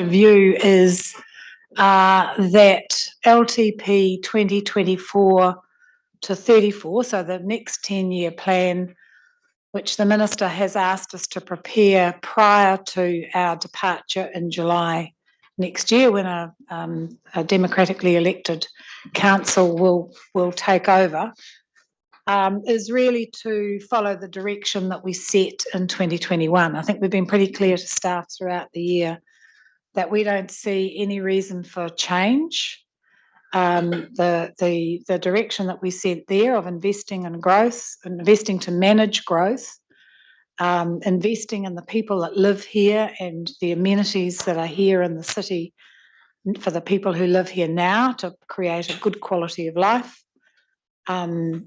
view is that LTP 2024 to 34, so the next 10-year plan, which the Minister has asked us to prepare prior to our departure in July next year, when a democratically elected council will take over, is really to follow the direction that we set in 2021. I think we've been pretty clear to staff throughout the year that we don't see any reason for change. The direction that we set there of investing in growth, investing to manage growth, investing in the people that live here and the amenities that are here in the city for the people who live here now to create a good quality of life. All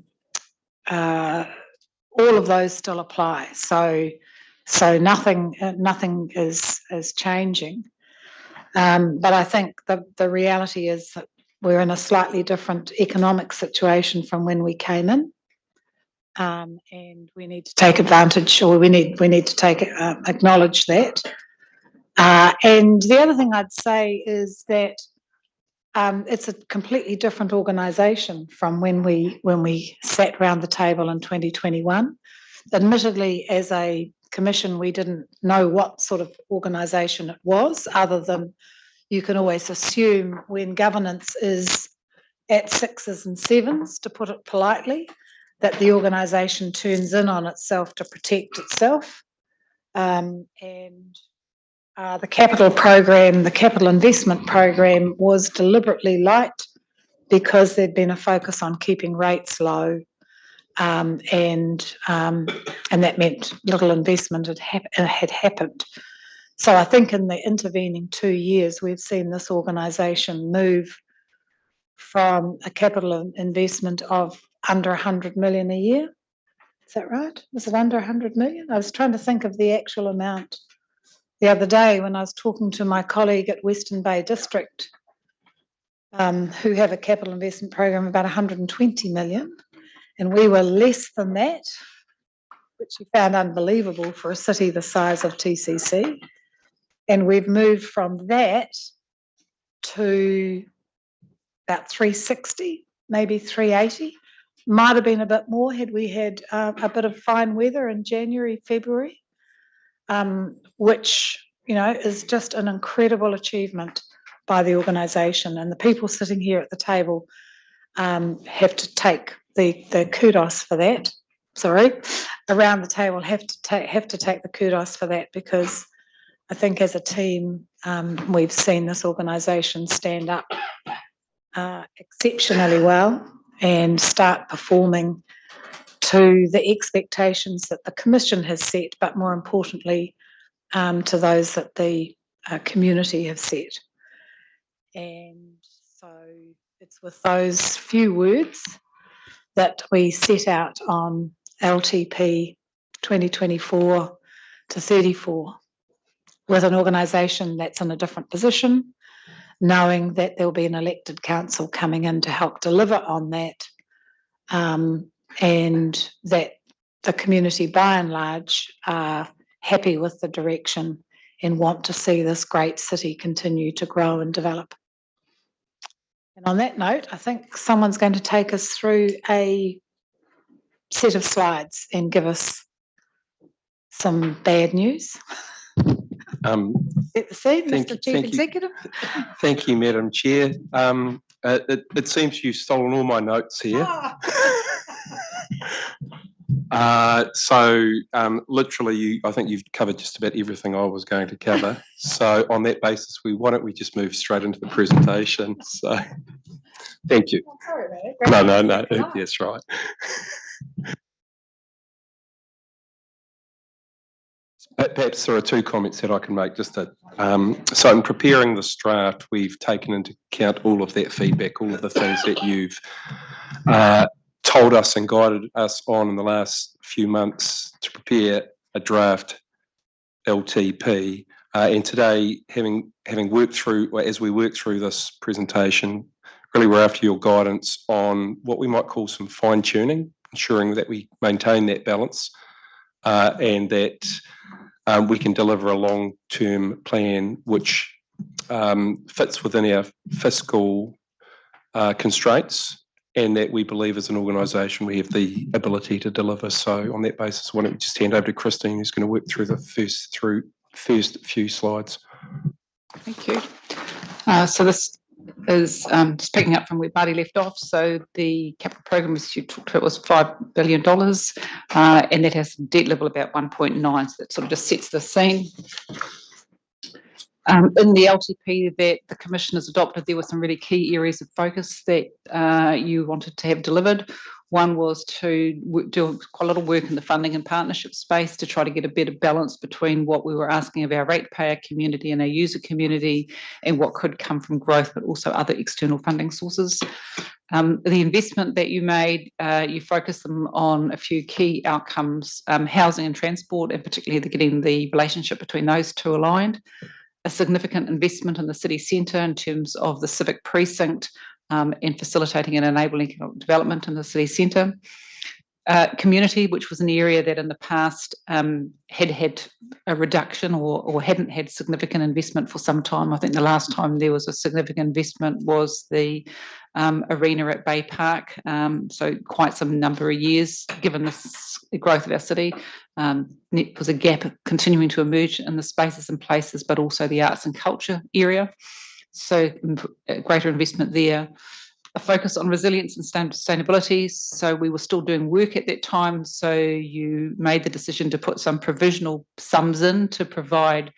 of those still apply. So nothing is changing. But I think the reality is that we're in a slightly different economic situation from when we came in, and we need to take advantage, or we need to acknowledge that. And the other thing I'd say is that it's a completely different organisation from when we sat round the table in 2021. Admittedly, as a commission, we didn't know what sort of organisation it was, other than you can always assume when governance is at sixes and sevens, to put it politely, that the organisation turns in on itself to protect itself. And the capital program, the capital investment program, was deliberately light because there'd been a focus on keeping rates low, and that meant little investment had happened. So I think in the intervening 2 years, we've seen this organisation move from a capital investment of under 100 million a year. Is that right? Was it under 100 million? I was trying to think of the actual amount the other day when I was talking to my colleague at Western Bay District, who have a capital investment program of about 120 million, and we were less than that, which we found unbelievable for a city the size of TCC. And we've moved from that to about 360, maybe 380. Might have been a bit more had we had a bit of fine weather in January, February, which, you know, is just an incredible achievement by the organisation. And the people sitting here at the table have to take the kudos for that. Around the table have to take the kudos for that, because I think as a team, we've seen this organisation stand up exceptionally well and start performing to the expectations that the Commission has set, but more importantly, to those that the community have set. And so it's with those few words that we set out on LTP 2024 to 34, with an organisation that's in a different position, knowing that there'll be an elected council coming in to help deliver on that, and that the community by and large are happy with the direction and want to see this great city continue to grow and develop. And on that note, I think someone's going to take us through a set of slides and give us some bad news. Set the scene, Mr. Chief Executive. Thank you, Madam Chair. It seems you've stolen all my notes here. Literally, I think you've covered just about everything I was going to cover. So on that basis, why don't we just move straight into the presentation? So, thank you. Oh, sorry, man. No. Yes, right. Perhaps there are two comments that I can make. So in preparing this draft, we've taken into account all of that feedback, all of the things that you've told us and guided us on in the last few months to prepare a draft LTP. And today, having worked through, or as we work through this presentation, really we're after your guidance on what we might call some fine-tuning, ensuring that we maintain that balance, and that we can deliver a long-term plan which fits within our fiscal constraints, and that we believe as an organisation we have the ability to deliver. So on that basis, why don't we just hand over to Christine, who's going to work through the first few slides. Thank you. So this is just picking up from where Marty left off. So the capital program, as you talked about, was $5 billion, and that has a debt level about 1.9. So that sort of just sets the scene. In the LTP that the Commission has adopted, there were some really key areas of focus that you wanted to have delivered. One was to do quite a lot of work in the funding and partnership space to try to get a better balance between what we were asking of our ratepayer community and our user community and what could come from growth, but also other external funding sources. The investment that you made, you focused them on a few key outcomes, housing and transport, and particularly getting the relationship between those two aligned. A significant investment in the city centre in terms of the civic precinct and facilitating and enabling economic development in the city centre. Community, which was an area that in the past had a reduction or hadn't had significant investment for some time. I think the last time there was a significant investment was the arena at Bay Park, so quite some number of years, given the growth of our city. There was a gap continuing to emerge in the spaces and places, but also the arts and culture area. So greater investment there. A focus on resilience and sustainability. So we were still doing work at that time. So you made the decision to put some provisional sums in to provide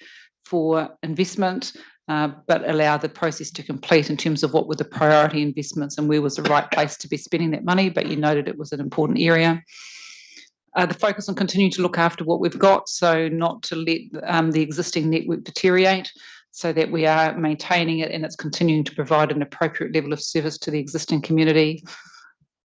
for investment, but allow the process to complete in terms of what were the priority investments and where was the right place to be spending that money. But you noted it was an important area. The focus on continuing to look after what we've got, so not to let the existing network deteriorate, so that we are maintaining it and it's continuing to provide an appropriate level of service to the existing community.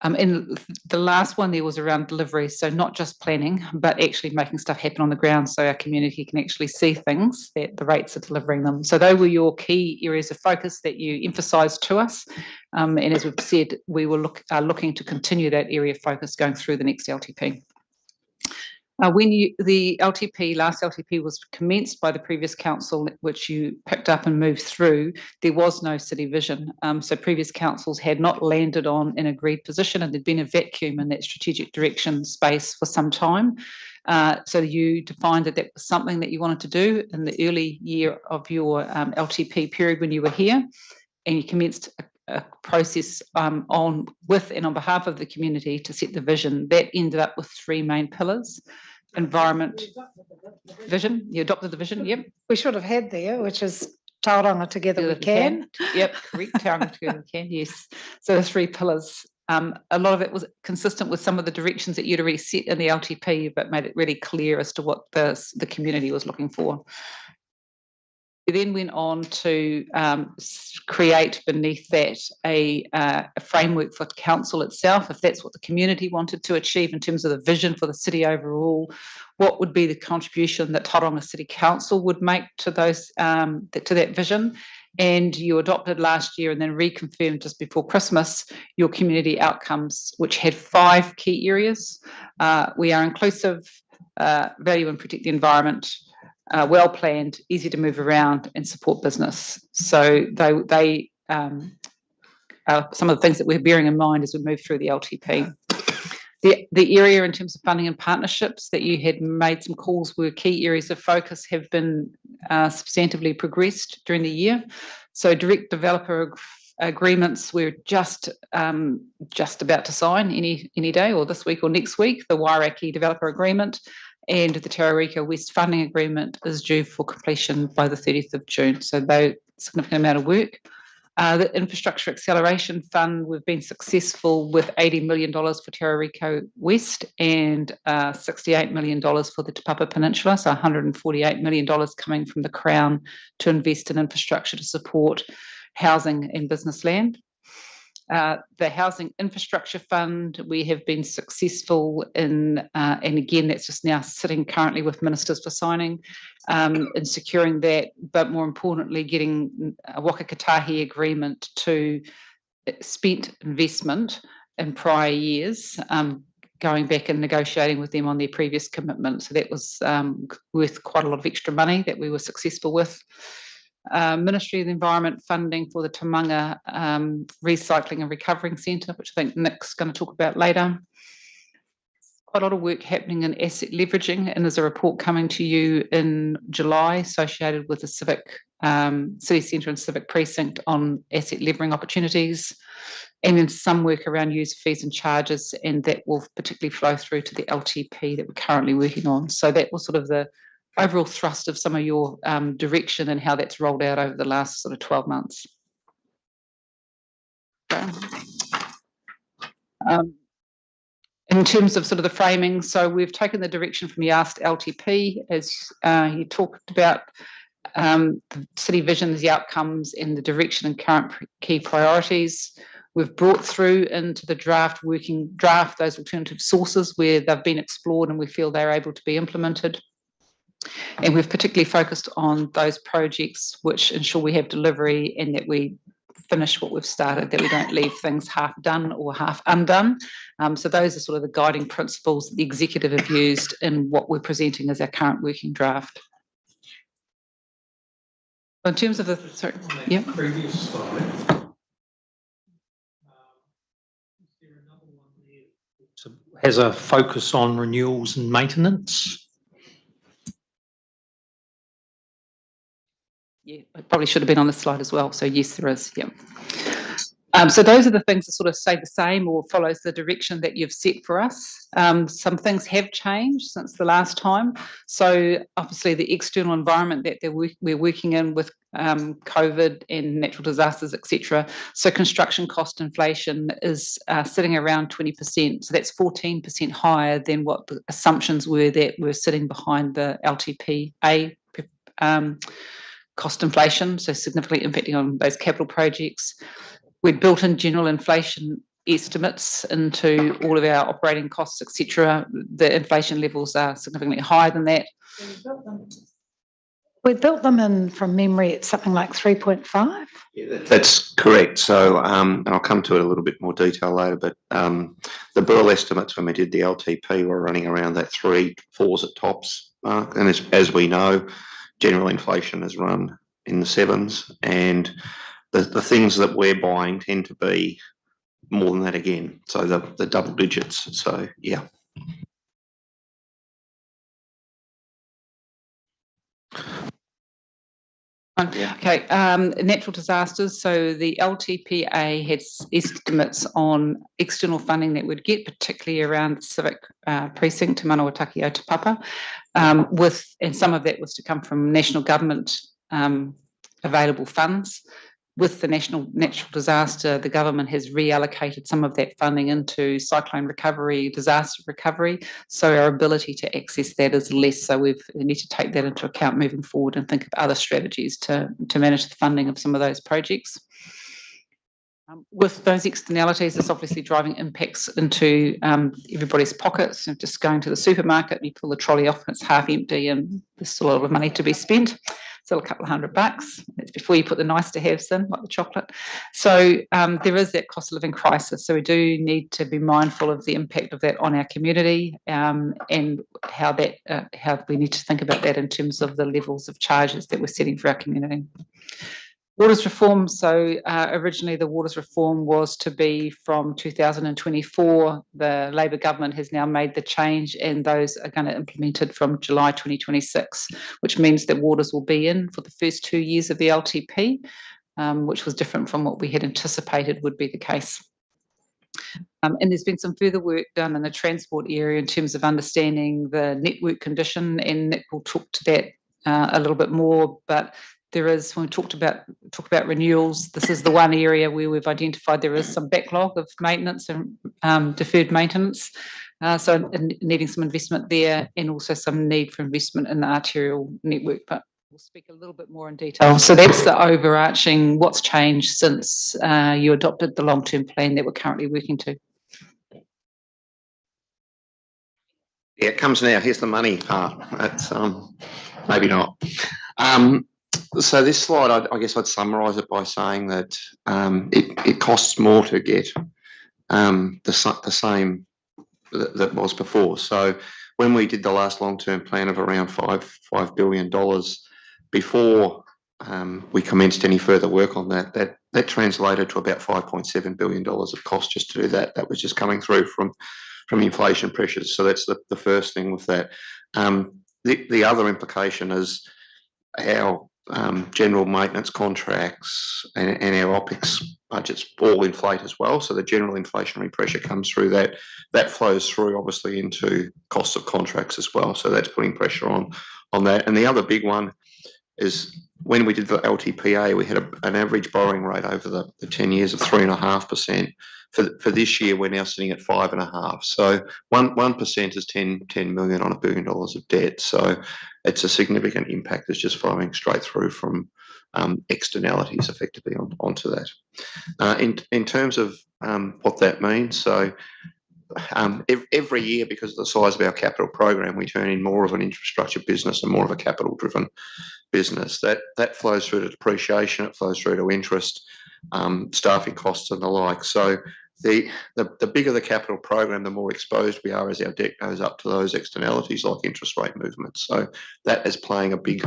And the last one there was around delivery, so not just planning, but actually making stuff happen on the ground so our community can actually see things that the rates are delivering them. So those were your key areas of focus that you emphasised to us. And as we've said, we are looking to continue that area of focus going through the next LTP. When the last LTP was commenced by the previous council, which you picked up and moved through, there was no city vision. So previous councils had not landed on an agreed position, and there'd been a vacuum in that strategic direction space for some time. So you defined that that was something that you wanted to do in the early year of your LTP period when you were here, and you commenced a process with and on behalf of the community to set the vision. That ended up with three main pillars. Environment, vision. You adopted the vision, yep. We should have had there, which is Tauranga Together We Can. Yep, correct, Tauranga Together We Can, yes. So the three pillars. A lot of it was consistent with some of the directions that you'd already set in the LTP, but made it really clear as to what the community was looking for. We then went on to create beneath that a framework for council itself, if that's what the community wanted to achieve in terms of the vision for the city overall. What would be the contribution that Tauranga City Council would make to those to that vision? And you adopted last year and then reconfirmed just before Christmas your community outcomes, which had 5 key areas. We are inclusive, value and protect the environment, well planned, easy to move around, and support business. So they are some of the things that we're bearing in mind as we move through the LTP. The area in terms of funding and partnerships that you had made some calls were key areas of focus have been substantively progressed during the year. So direct developer agreements, we're just about to sign any day, or this week or next week, the Wairaki developer agreement. And the Tauranga West funding agreement is due for completion by the 30th of June. So a significant amount of work. The Infrastructure Acceleration Fund, we've been successful with $80 million for Tauranga West and $68 million for the Te Papa Peninsula, so $148 million coming from the Crown to invest in infrastructure to support housing and business land. The Housing Infrastructure Fund, we have been successful in, and again, that's just now sitting currently with ministers for signing, in securing that, but more importantly, getting a Waka Kotahi agreement to spent investment in prior years, going back and negotiating with them on their previous commitment. So that was worth quite a lot of extra money that we were successful with. Ministry of the Environment funding for the Tamanga Recycling and Recovering Centre, which I think Nick's going to talk about later. Quite a lot of work happening in asset leveraging, and there's a report coming to you in July associated with the city centre and civic precinct on asset levering opportunities, and then some work around user fees and charges, and that will particularly flow through to the LTP that we're currently working on. So that was sort of the overall thrust of some of your direction and how that's rolled out over the last sort of 12 months. In terms of sort of the framing, so we've taken the direction from the asked LTP, as you talked about, the city visions, the outcomes, and the direction and current key priorities. We've brought through into the draft those alternative sources where they've been explored and we feel they're able to be implemented. And we've particularly focused on those projects which ensure we have delivery and that we finish what we've started, that we don't leave things half done or half undone. So those are sort of the guiding principles that the executive have used in what we're presenting as our current working draft. In terms of the, sorry, yeah. Previous slide. Is there another one there that has a focus on renewals and maintenance? Yeah, it probably should have been on the slide as well. So yes, there is. Yeah. So those are the things that sort of stay the same or follows the direction that you've set for us. Some things have changed since the last time. So obviously the external environment that we're working in with COVID and natural disasters, etc. So construction cost inflation is sitting around 20%. So that's 14% higher than what the assumptions were that were sitting behind the LTPA cost inflation, so significantly impacting on those capital projects. We've built in general inflation estimates into all of our operating costs, etc. The inflation levels are significantly higher than that. We built them in, from memory, it's something like 3.5. Yeah, that's correct. So, and I'll come to it a little bit more detail later, but the Burl estimates when we did the LTP were running around that 3/4 at tops mark. And as we know, general inflation has run in the 7s, and the things that we're buying tend to be more than that again. So the double digits. So, yeah. Okay, natural disasters. So the LTPA has estimates on external funding that we'd get, particularly around the civic precinct, Te Manawataki o Te Papa, and some of that was to come from national government available funds. With the national natural disaster, the government has reallocated some of that funding into cyclone recovery, disaster recovery. So our ability to access that is less. So we need to take that into account moving forward and think of other strategies to manage the funding of some of those projects. With those externalities, it's obviously driving impacts into everybody's pockets. And just going to the supermarket, you pull the trolley off and it's half empty and there's still a lot of money to be spent. Still a couple of $100. That's before you put the nice to haves in, like the chocolate. So there is that cost of living crisis. So we do need to be mindful of the impact of that on our community and how we need to think about that in terms of the levels of charges that we're setting for our community. Waters reform. So originally the waters reform was to be from 2024. The Labor government has now made the change and those are going to be implemented from July 2026, which means that waters will be in for the first 2 years of the LTP, which was different from what we had anticipated would be the case. And there's been some further work done in the transport area in terms of understanding the network condition, and Nick will talk to that a little bit more, but there is, when we talk about renewals, this is the one area where we've identified there is some backlog of maintenance and deferred maintenance. So needing some investment there and also some need for investment in the arterial network, but we'll speak a little bit more in detail. So that's the overarching what's changed since you adopted the long-term plan that we're currently working to. Yeah, it comes now. Here's the money part. That's maybe not. So this slide, I guess I'd summarise it by saying that it costs more to get the same that was before. So when we did the last long-term plan of around $5 billion, before we commenced any further work on that, that translated to about $5.7 billion of cost just to do that. That was just coming through from inflation pressures. So that's the first thing with that. The other implication is our general maintenance contracts and our OPEX budgets all inflate as well. So the general inflationary pressure comes through that flows through obviously into costs of contracts as well. So that's putting pressure on that. And the other big one is when we did the LTPA, we had an average borrowing rate over the 10 years of 3.5%. For this year, we're now sitting at 5.5%. So 1% is 10 million on $1 billion of debt. So it's a significant impact that's just flowing straight through from externalities effectively onto that. In terms of what that means, so every year, because of the size of our capital program, we turn in more of an infrastructure business and more of a capital-driven business. That flows through to depreciation, it flows through to interest, staffing costs and the like. So the bigger the capital program, the more exposed we are as our debt goes up to those externalities like interest rate movements. So that is playing a big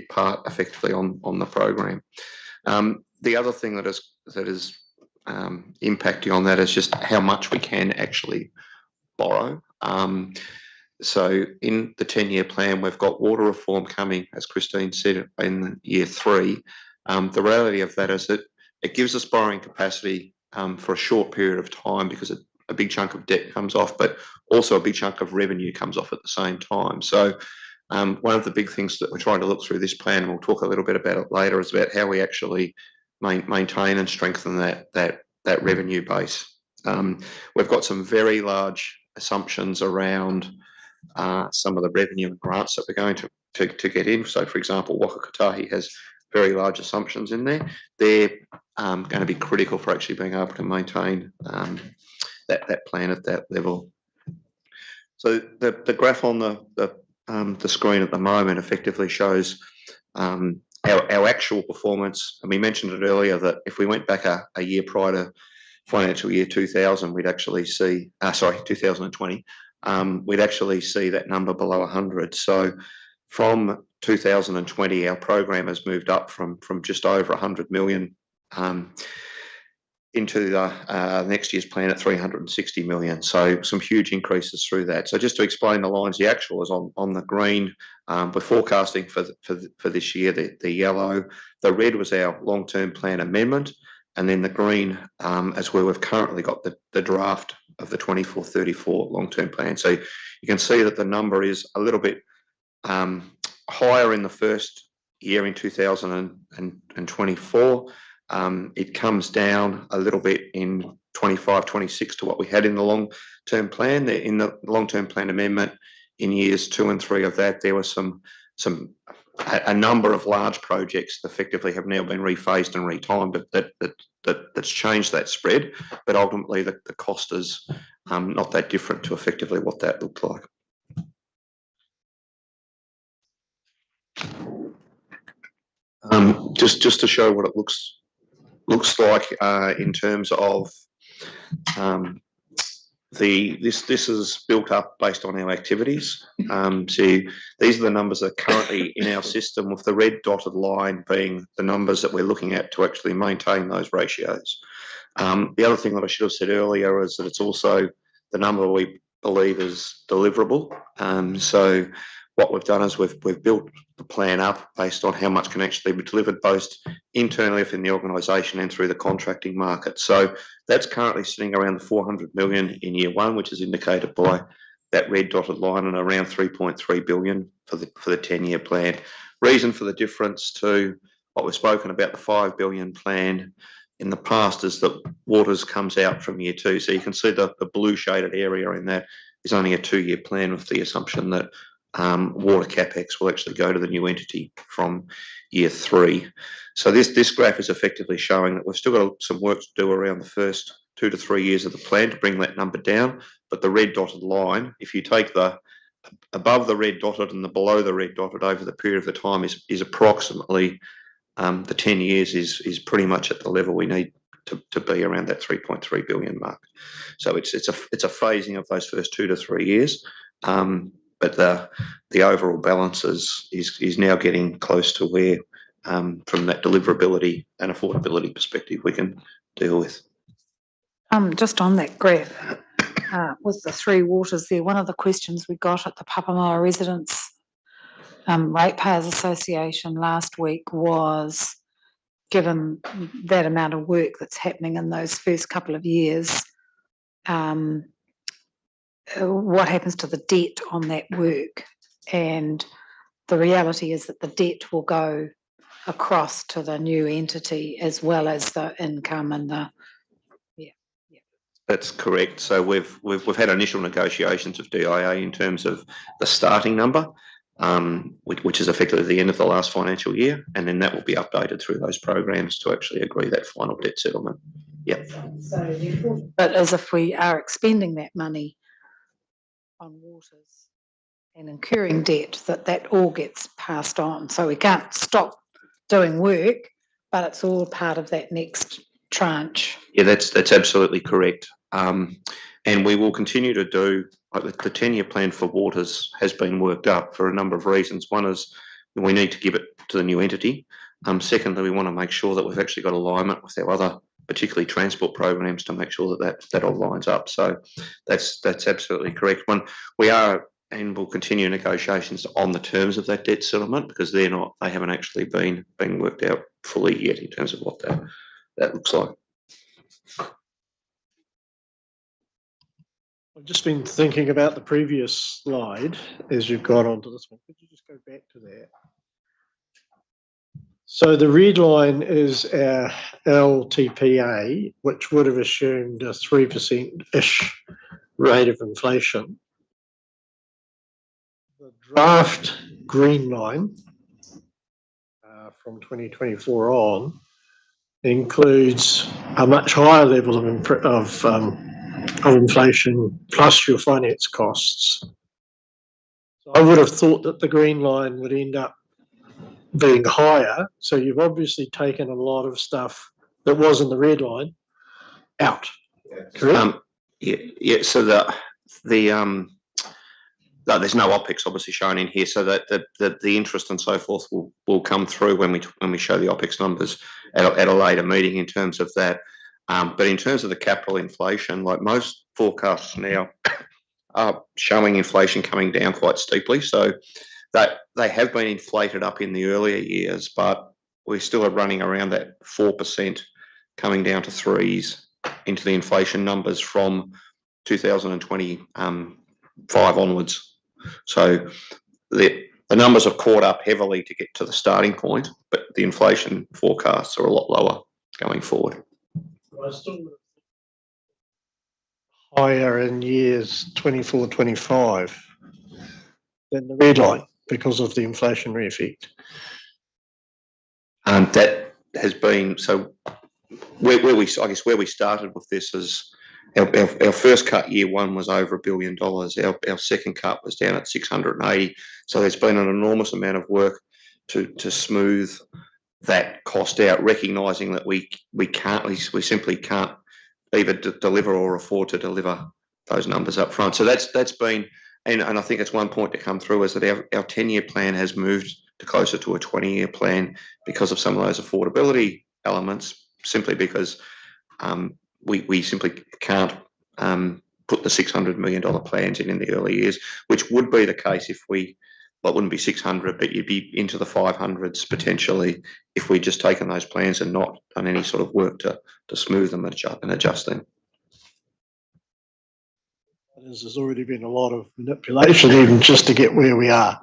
part effectively on the program. The other thing that is impacting on that is just how much we can actually borrow. So in the 10-year plan, we've got water reform coming, as Christine said, in year 3. The reality of that is that it gives us borrowing capacity for a short period of time because a big chunk of debt comes off, but also a big chunk of revenue comes off at the same time. So one of the big things that we're trying to look through this plan, and we'll talk a little bit about it later, is about how we actually maintain and strengthen that revenue base. We've got some very large assumptions around some of the revenue and grants that we're going to get in. So, for example, Waka Kotahi has very large assumptions in there. They're going to be critical for actually being able to maintain that plan at that level. So the graph on the screen at the moment effectively shows our actual performance, and we mentioned it earlier that if we went back a year prior to financial year 2000, we'd actually see, 2020, we'd actually see that number below 100. So from 2020, our program has moved up from just over 100 million into the next year's plan at 360 million. So some huge increases through that. So just to explain the lines, the actual is on the green. We're forecasting for this year, the yellow. The red was our long-term plan amendment. And then the green is where we've currently got the draft of the 24-34 long-term plan. So you can see that the number is a little bit higher in the first year in 2024. It comes down a little bit in 25-26 to what we had in the long-term plan. In the long-term plan amendment, in years 2 and 3 of that, there was a number of large projects that effectively have now been rephased and retimed that's changed that spread. But ultimately, the cost is not that different to effectively what that looked like. Just to show what it looks like in terms of this is built up based on our activities. So these are the numbers that are currently in our system, with the red dotted line being the numbers that we're looking at to actually maintain those ratios. The other thing that I should have said earlier is that it's also the number we believe is deliverable. So what we've done is we've built the plan up based on how much can actually be delivered both internally within the organisation and through the contracting market. So that's currently sitting around the 400 million in year 1, which is indicated by that red dotted line, and around 3.3 billion for the 10-year plan. Reason for the difference to what we've spoken about, the 5 billion plan in the past, is that Waters comes out from year 2. So you can see the blue shaded area in that is only a 2-year plan, with the assumption that water CapEx will actually go to the new entity from year 3. So this graph is effectively showing that we've still got some work to do around the first 2 to 3 years of the plan to bring that number down. But the red dotted line, if you take the above the red dotted and the below the red dotted over the period of the time, is approximately the 10 years is pretty much at the level we need to be around that 3.3 billion mark. So it's a phasing of those first 2 to 3 years. But the overall balance is now getting close to where from that deliverability and affordability perspective we can deal with. Just on that graph, with the three waters there, one of the questions we got at the Papamoa Residents Ratepayers Association last week was, given that amount of work that's happening in those first couple of years, what happens to the debt on that work? And the reality is that the debt will go across to the new entity as well as the income and the. That's correct. So we've had initial negotiations of DIA in terms of the starting number, which is effectively the end of the last financial year, and then that will be updated through those programs to actually agree that final debt settlement. Yep. But as if we are expending that money on waters and incurring debt, that all gets passed on. So we can't stop doing work, but it's all part of that next tranche. Yeah, that's absolutely correct. And we will continue to do, like the 10-year plan for waters has been worked up for a number of reasons. One is we need to give it to the new entity. Secondly, we want to make sure that we've actually got alignment with our other, particularly transport programs, to make sure that all lines up. So that's absolutely correct. We are and will continue negotiations on the terms of that debt settlement, because they haven't actually been worked out fully yet in terms of what that looks like. I've just been thinking about the previous slide as you've gone on to this one. Could you just go back to that? So the red line is our LTPA, which would have assumed a 3%-ish rate of inflation. The draft green line from 2024 on includes a much higher level of inflation plus your finance costs. So I would have thought that the green line would end up being higher. So you've obviously taken a lot of stuff that was in the red line out. Correct? Yeah. So there's no OPEX obviously shown in here, so that the interest and so forth will come through when we show the OPEX numbers at a later meeting in terms of that. But in terms of the capital inflation, like most forecasts now are showing inflation coming down quite steeply. So that they have been inflated up in the earlier years, but we still are running around that 4% coming down to 3s into the inflation numbers from 2025 onwards. So the numbers have caught up heavily to get to the starting point, but the inflation forecasts are a lot lower going forward. Higher in years 24, 25 than the red line because of the inflationary effect. That has been, so where we started with this is our first cut year one was over $1 billion. Our second cut was down at 680. So there's been an enormous amount of work to smooth that cost out, recognising that we simply can't either deliver or afford to deliver those numbers up front. So that's been, and I think it's one point to come through, is that our 10-year plan has moved to closer to a 20-year plan because of some of those affordability elements, simply because we simply can't put the $600 million plans in the early years, which would be the case if it wouldn't be 600, but you'd be into the 500s potentially if we'd just taken those plans and not done any sort of work to smooth them and adjust them. There's already been a lot of manipulation even just to get where we are.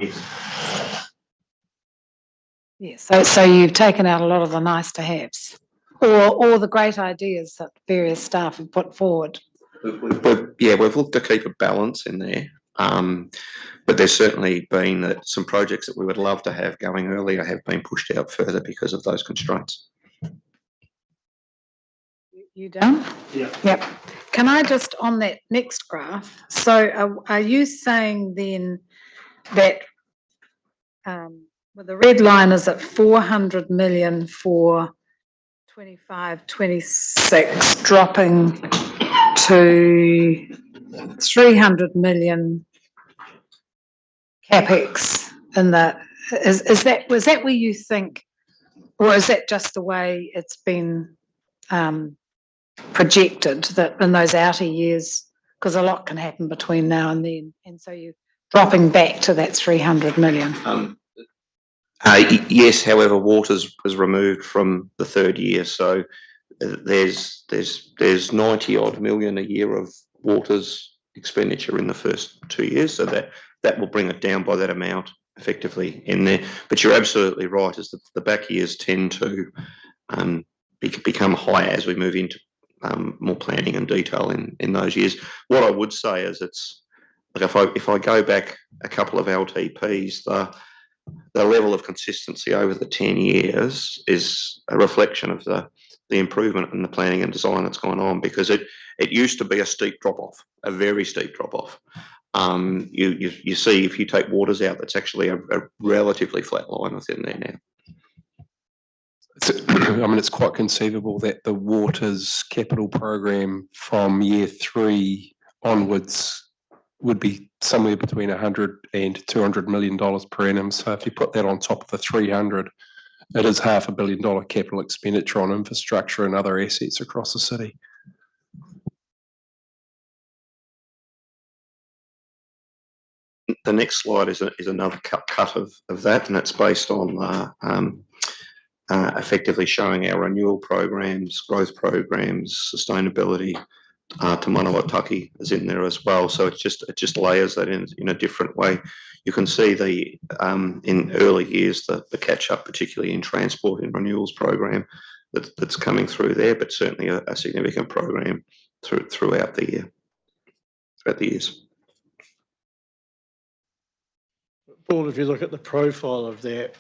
Yes. So you've taken out a lot of the nice to haves, or the great ideas that various staff have put forward. We've looked to keep a balance in there. But there's certainly been some projects that we would love to have going earlier have been pushed out further because of those constraints. You done? Yeah. Yep. Can I just, on that next graph, so are you saying then that well, the red line is at 400 million for 25, 26, dropping to 300 million CapEx in the, was that where you think or is that just the way it's been projected, that in those outer years, because a lot can happen between now and then, and so you're dropping back to that 300 million? Yes, however, Waters was removed from the third year, so there's 90 odd million a year of Waters expenditure in the first 2 years, so that will bring it down by that amount effectively in there. But you're absolutely right, as the back years tend to become higher as we move into more planning and detail in those years. What I would say is it's like if I go back a couple of LTPs, the level of consistency over the 10 years is a reflection of the improvement in the planning and design that's gone on, because it used to be a steep drop-off, a very steep drop-off. You see, if you take Waters out, that's actually a relatively flat line within there now. I mean, it's quite conceivable that the Waters capital program from year 3 onwards would be somewhere between 100 and 200 million dollars per annum. So if you put that on top of the 300, it is $500 million capital expenditure on infrastructure and other assets across the city. The next slide is another cut of that, and it's based on effectively showing our renewal programs, growth programs, sustainability. Te Manawataki is in there as well, so it just layers that in a different way. You can see in early years the catch up, particularly in transport and renewals program that's coming through there, but certainly a significant program throughout the years. Paul, if you look at the profile of that,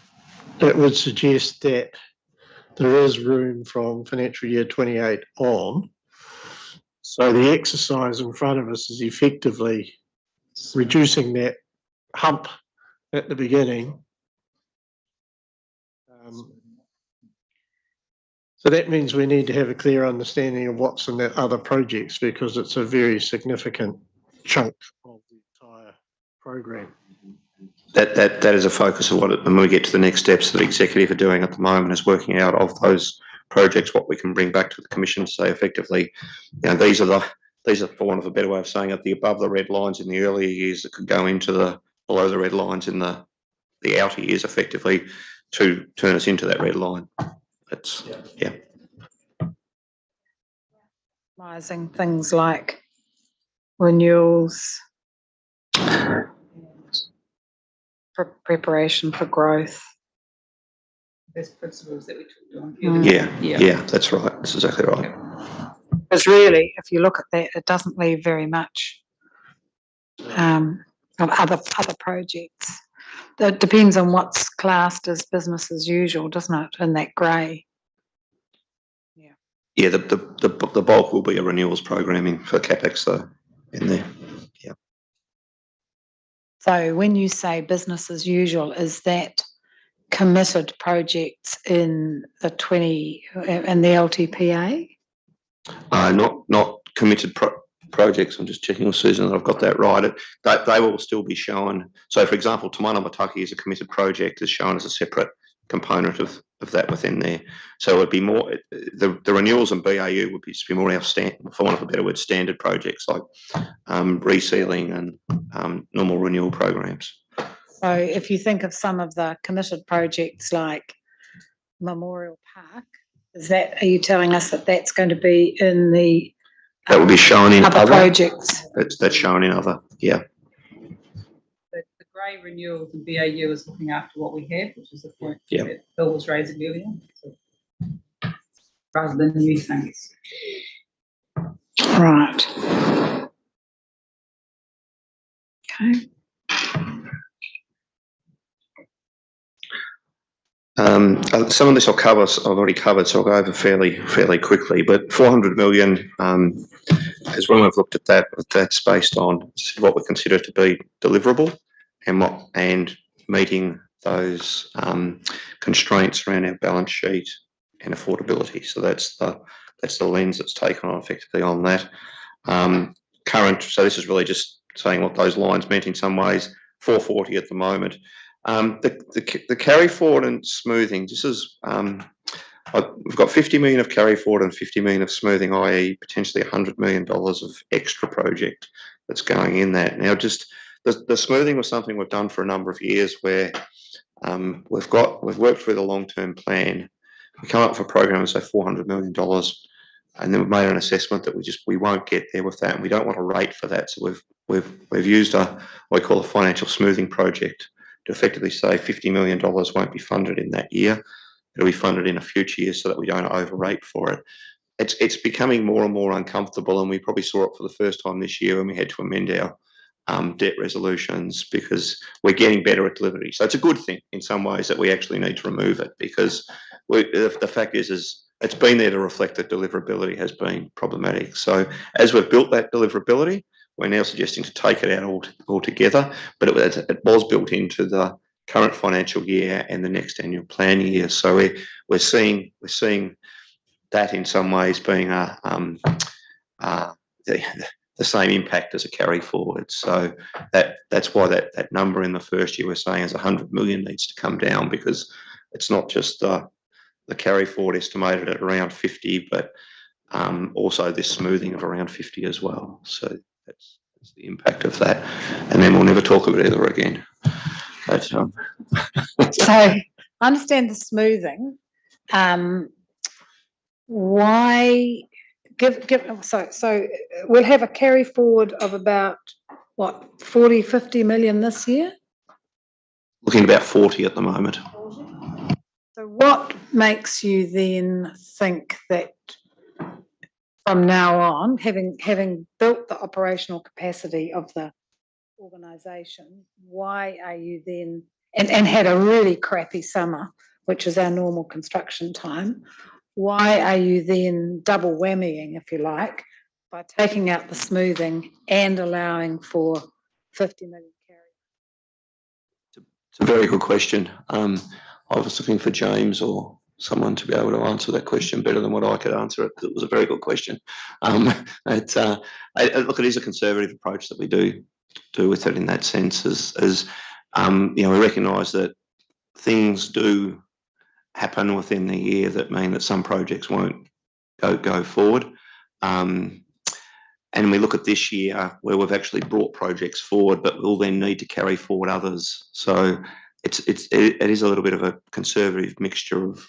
it would suggest that there is room from financial year 28 on. So the exercise in front of us is effectively reducing that hump at the beginning. So that means we need to have a clear understanding of what's in the other projects, because it's a very significant chunk of the entire program. That is a focus of when we get to the next steps that the executive are doing at the moment, is working out of those projects what we can bring back to the commission to say effectively, these are, for want of a better way of saying it, the above the red lines in the earlier years that could go into the below the red lines in the outer years, effectively to turn us into that red line. That's yeah. Things like renewals, preparation for growth. Best principles that we talked on. Yeah, that's right. That's exactly right. Because really, if you look at that, it doesn't leave very much of other projects. It depends on what's classed as business as usual, doesn't it? In that grey. Yeah, the bulk will be a renewals programming for CapEx though in there. Yeah. So when you say business as usual, is that committed projects in the LTPA? Not committed projects. I'm just checking with Susan that I've got that right. They will still be shown. So, for example, Te Manawataki is a committed project, is shown as a separate component of that within there. So it would be more the renewals and BAU would be more our for want of a better word, standard projects like resealing and normal renewal programs. So if you think of some of the committed projects like Memorial Park, are you telling us that that's going to be in the that will be shown in other projects? That's shown in other, yeah. The grey renewals and BAU is looking after what we have, which is the point that Bill was raising earlier, rather than new things. Right. Okay. Some of this I've already covered, so I'll go over fairly quickly. But 400 million is when we've looked at that. That's based on what we consider to be deliverable and meeting those constraints around our balance sheet and affordability. So that's the lens that's taken on effectively on that. So this is really just saying what those lines meant in some ways. 440 at the moment. The carry forward and smoothing, this is, we've got 50 million of carry forward and 50 million of smoothing, i.e. potentially $100 million of extra project that's going in that. Now, just the smoothing was something we've done for a number of years where we've worked through the long-term plan. We come up with a program of say $400 million, and then we've made an assessment that we won't get there with that, and we don't want to rate for that. So we've used what we call a financial smoothing project to effectively say $50 million won't be funded in that year. It'll be funded in a future year so that we don't overrate for it. It's becoming more and more uncomfortable, and we probably saw it for the first time this year when we had to amend our debt resolutions because we're getting better at delivery. So it's a good thing in some ways that we actually need to remove it because the fact is it's been there to reflect that deliverability has been problematic. So as we've built that deliverability, we're now suggesting to take it out altogether, but it was built into the current financial year and the next annual plan year. So we're seeing that in some ways being the same impact as a carry forward. So that's why that number in the first year we're saying is 100 million needs to come down because it's not just the carry forward estimated at around 50, but also this smoothing of around 50 as well. So that's the impact of that. And then we'll never talk of it ever again. But, So I understand the smoothing. Why so we'll have a carry forward of about what 40-50 million this year? Looking at about 40 at the moment. So what makes you then think that from now on, having built the operational capacity of the organisation, why are you then and had a really crappy summer, which is our normal construction time, why are you then double whammying, if you like, by taking out the smoothing and allowing for 50 million carry? It's a very good question. I was looking for James or someone to be able to answer that question better than what I could answer it because it was a very good question. Look, it is a conservative approach that we do with it in that sense as we recognise that things do happen within the year that mean that some projects won't go forward. And we look at this year where we've actually brought projects forward, but we'll then need to carry forward others. So it is a little bit of a conservative mixture of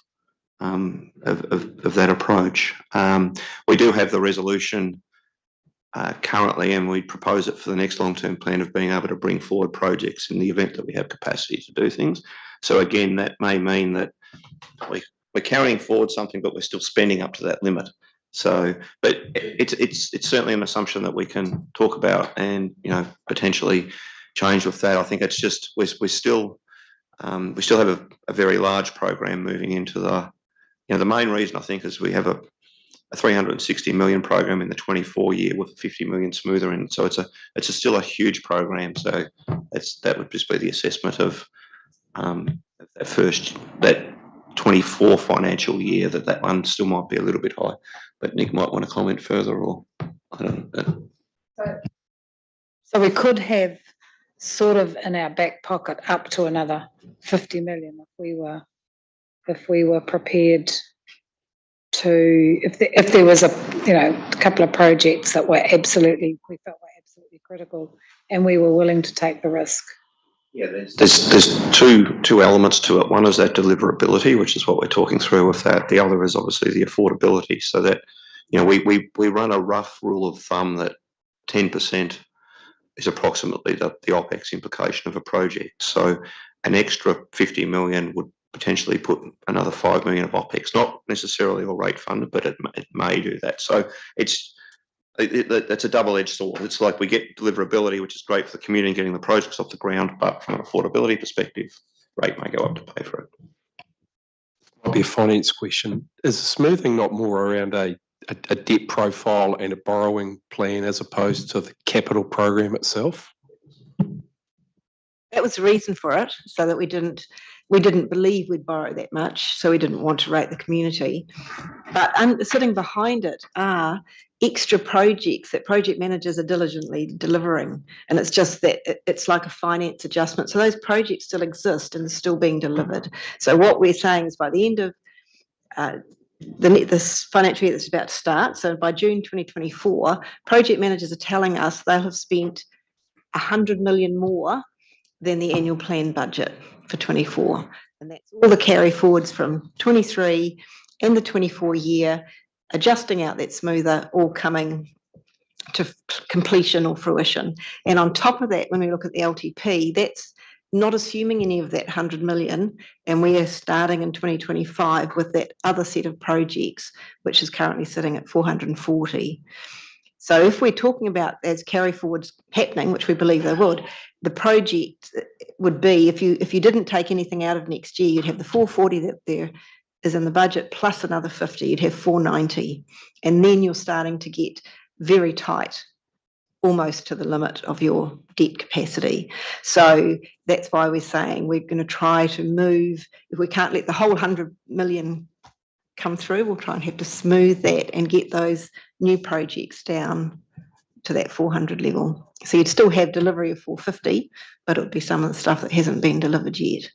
that approach. We do have the resolution currently, and we propose it for the next long-term plan of being able to bring forward projects in the event that we have capacity to do things. So again, that may mean that we're carrying forward something, but we're still spending up to that limit. So, but it's certainly an assumption that we can talk about and potentially change with that. I think it's just we still have a very large program moving into the main reason I think is we have a 360 million program in the 24 year with 50 million smoother in. So it's still a huge program. So that would just be the assessment of that 24 financial year that one still might be a little bit high. But Nick might want to comment further, or I don't know. So we could have sort of in our back pocket up to another 50 million if we were prepared to, if there was a couple of projects that we felt were absolutely critical and we were willing to take the risk. Yeah, there's two elements to it. One is that deliverability, which is what we're talking through with that. The other is obviously the affordability. So that we run a rough rule of thumb that 10% is approximately the OPEX implication of a project. So an extra 50 million would potentially put another 5 million of OPEX, not necessarily all rate funded, but it may do that. So it's a double-edged sword. It's like we get deliverability, which is great for the community getting the projects off the ground, but from an affordability perspective, rate may go up to pay for it. Might be a finance question. Is the smoothing not more around a debt profile and a borrowing plan as opposed to the capital program itself? That was the reason for it, so that we didn't we didn't believe we'd borrow that much, so we didn't want to rate the community. But sitting behind it are extra projects that project managers are diligently delivering. And it's just that it's like a finance adjustment. So those projects still exist and are still being delivered. So what we're saying is by the end of this financial year that's about to start, so by June 2024, project managers are telling us they'll have spent 100 million more than the annual plan budget for 24. And that's all the carry forwards from 23 and the 24 year, adjusting out that smoother, all coming to completion or fruition. And on top of that, when we look at the LTP, that's not assuming any of that 100 million, and we are starting in 2025 with that other set of projects, which is currently sitting at 440. So if we're talking about as carry forwards happening, which we believe they would, the project would be, if you didn't take anything out of next year, you'd have the 440 that there is in the budget plus another 50, you'd have 490. And then you're starting to get very tight, almost to the limit of your debt capacity. So that's why we're saying we're going to try to move, if we can't let the whole 100 million come through, we'll try and have to smooth that and get those new projects down to that 400 level. So you'd still have delivery of 450, but it would be some of the stuff that hasn't been delivered yet.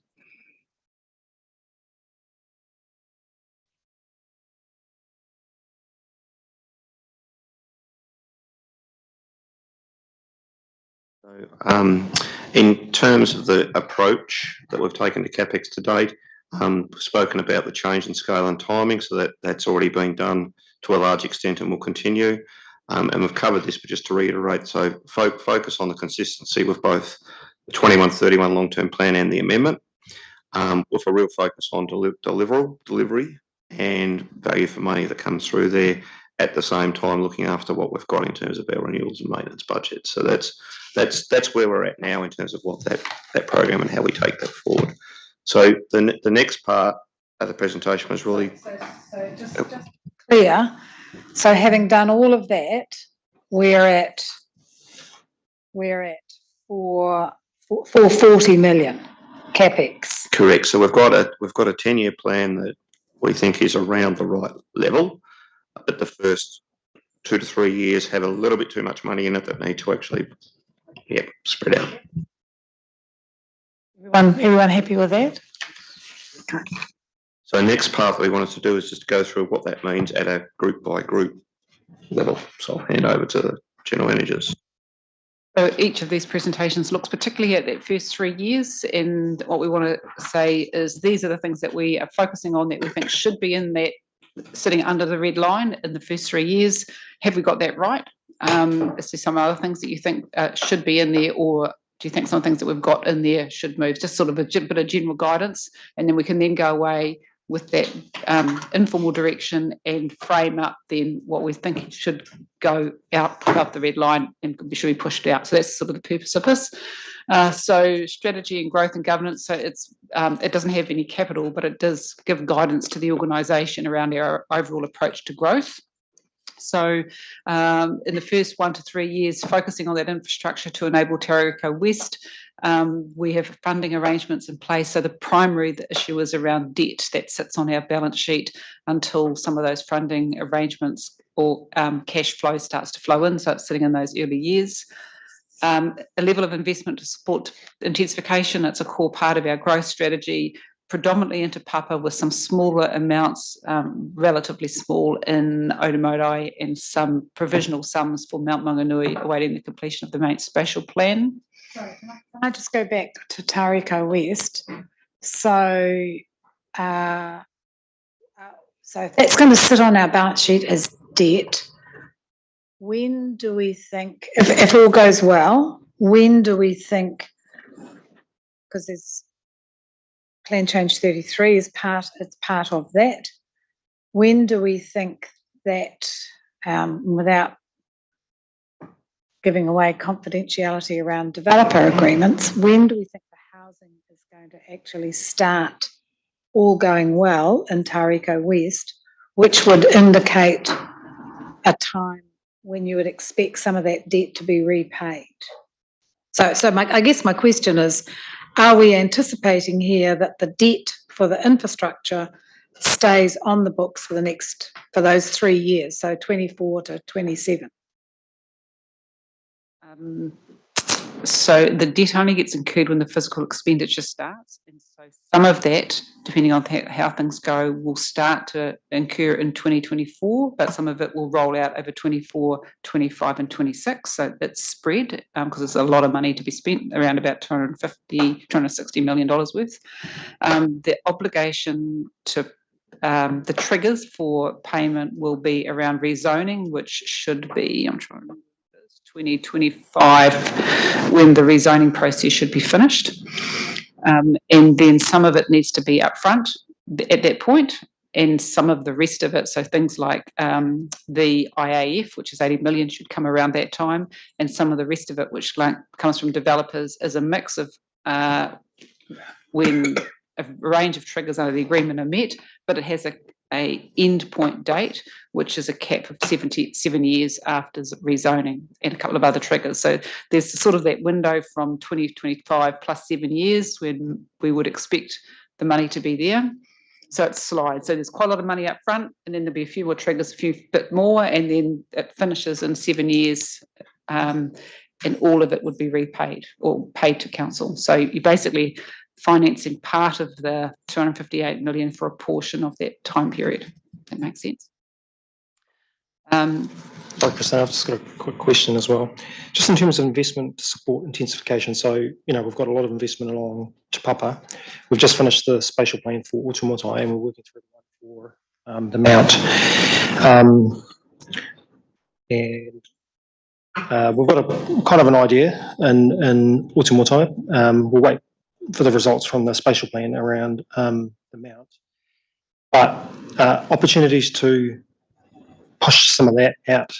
In terms of the approach that we've taken to CapEx to date, we've spoken about the change in scale and timing, so that's already been done to a large extent and will continue. And we've covered this, but just to reiterate, so focus on the consistency with both the 21-31 long-term plan and the amendment, with a real focus on delivery and value for money that comes through there, at the same time looking after what we've got in terms of our renewals and maintenance budget. So that's where we're at now in terms of what that program and how we take that forward. So the next part of the presentation was really so just clear. So having done all of that, we're at 440 million CapEx. correct. So we've got a 10-year plan that we think is around the right level, but the first 2 to 3 years have a little bit too much money in it that need to actually spread out. Everyone happy with that? So the next part that we wanted to do is just go through what that means at a group by group level. So I'll hand over to the general managers. So each of these presentations looks particularly at that first 3 years, and what we want to say is these are the things that we are focusing on that we think should be in that, sitting under the red line in the first 3 years. Have we got that right? Is there some other things that you think should be in there, or do you think some things that we've got in there should move? Just sort of a bit of general guidance, and then we can then go away with that informal direction and frame up then what we think should go out above the red line and should be pushed out. So that's sort of the purpose of this. So strategy and growth and governance. So it doesn't have any capital, but it does give guidance to the organisation around our overall approach to growth. So in the first 1 to 3 years, focusing on that infrastructure to enable Tauriko West, we have funding arrangements in place. So the issue is around debt that sits on our balance sheet until some of those funding arrangements or cash flow starts to flow in. So it's sitting in those early years. A level of investment to support intensification. It's a core part of our growth strategy, predominantly into Papa with some smaller amounts, relatively small in Otomotai, and some provisional sums for Mount Maunganui awaiting the completion of the main spatial plan. Sorry, can I just go back to Tauriko West? So if that's going to sit on our balance sheet as debt, when do we think, if all goes well, when do we think, because there's Plan Change 33 it's part of that, when do we think that, without giving away confidentiality around developer agreements, when do we think the housing is going to actually start all going well in Tauriko West, which would indicate a time when you would expect some of that debt to be repaid? So I guess my question is, are we anticipating here that the debt for the infrastructure stays on the books for those 3 years, so 24 to 27? So the debt only gets incurred when the physical expenditure starts, and so some of that, depending on how things go, will start to incur in 2024, but some of it will roll out over 24, 25 and 26, so it's spread because it's a lot of money to be spent, around about $260 million worth. The obligation to the triggers for payment will be around rezoning, which should be, I'm trying to remember, 2025, when the rezoning process should be finished. And then some of it needs to be upfront at that point, and some of the rest of it, so things like the IAF, which is 80 million, should come around that time, and some of the rest of it, which comes from developers, is a mix of when a range of triggers under the agreement are met, but it has a end point date, which is a cap of 77 years after rezoning, and a couple of other triggers. So there's sort of that window from 2025 plus 7 years when we would expect the money to be there. So it slides. So there's quite a lot of money up front, and then there'll be a few more triggers, a few bit more, and then it finishes in 7 years, and all of it would be repaid or paid to council. So you basically financing part of the 258 million for a portion of that time period. That makes sense. Dr. Christina, I've just got a quick question as well. Just in terms of investment to support intensification, so, you know, we've got a lot of investment along Te Papa. We've just finished the spatial plan for Otumotai, and we're working through the one for the Mount. And we've got a kind of an idea in Otumotai. We'll wait for the results from the spatial plan around the Mount. But opportunities to push some of that out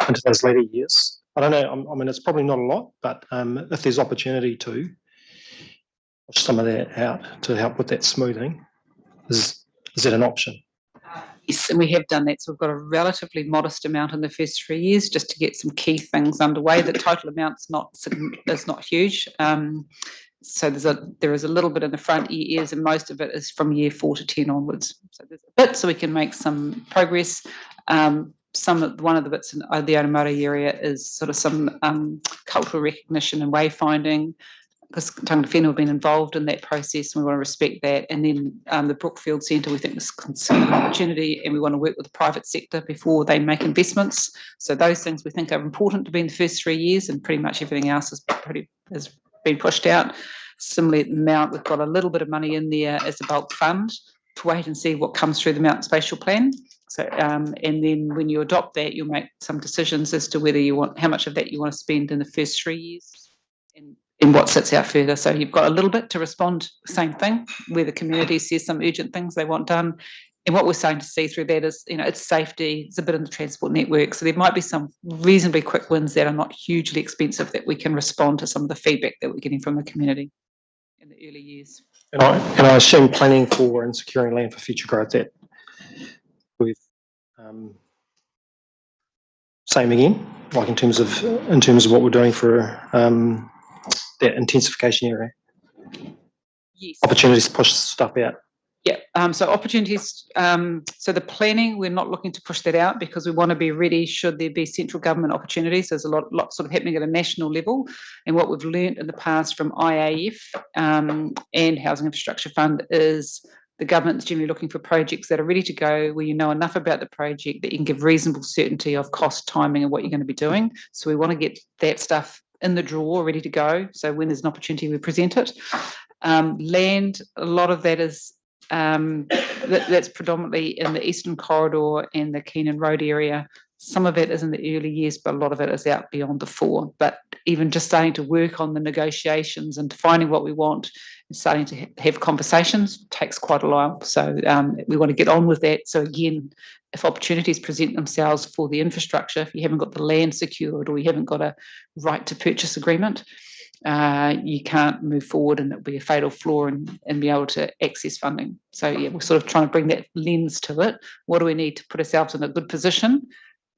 into those later years. I don't know, I mean, it's probably not a lot, but if there's opportunity to push some of that out to help with that smoothing, is that an option? Yes, and we have done that. So we've got a relatively modest amount in the first 3 years just to get some key things underway. The total amount's not huge. So there is a little bit in the front years, and most of it is from year 4 to 10 onwards. So there's a bit, so we can make some progress. One of the bits in the Otamarau area is sort of some cultural recognition and wayfinding, because Tangata have been involved in that process, and we want to respect that. And then the Brookfield Centre, we think is considered an opportunity, and we want to work with the private sector before they make investments. So those things we think are important to be in the first 3 years, and pretty much everything else has been pushed out. Similarly, at the Mount, we've got a little bit of money in there as a bulk fund to wait and see what comes through the Mount Spatial Plan. So, and then when you adopt that, you'll make some decisions as to whether how much of that you want to spend in the first 3 years and what sits out further. So you've got a little bit to respond, same thing, where the community says some urgent things they want done. And what we're starting to see through that is, it's safety, it's a bit in the transport network. So there might be some reasonably quick wins that are not hugely expensive that we can respond to some of the feedback that we're getting from the community in the early years. And I assume planning for and securing land for future growth, that with same again, like in terms of what we're doing for that intensification area. Yes. Opportunities to push stuff out. Yeah, so opportunities, so the planning, we're not looking to push that out because we want to be ready should there be central government opportunities. There's a lot sort of happening at a national level, and what we've learnt in the past from IAF and Housing Infrastructure Fund is the government's generally looking for projects that are ready to go, where you know enough about the project that you can give reasonable certainty of cost, timing, and what you're going to be doing. So we want to get that stuff in the drawer, ready to go. So when there's an opportunity, we present it. Land, a lot of that is that's predominantly in the Eastern Corridor and the Keenan Road area. Some of it is in the early years, but a lot of it is out beyond the 4. But even just starting to work on the negotiations and defining what we want and starting to have conversations takes quite a while. So we want to get on with that. So again, if opportunities present themselves for the infrastructure, if you haven't got the land secured or you haven't got a right to purchase agreement, you can't move forward, and it'll be a fatal flaw and be able to access funding. So yeah, we're sort of trying to bring that lens to it. What do we need to put ourselves in a good position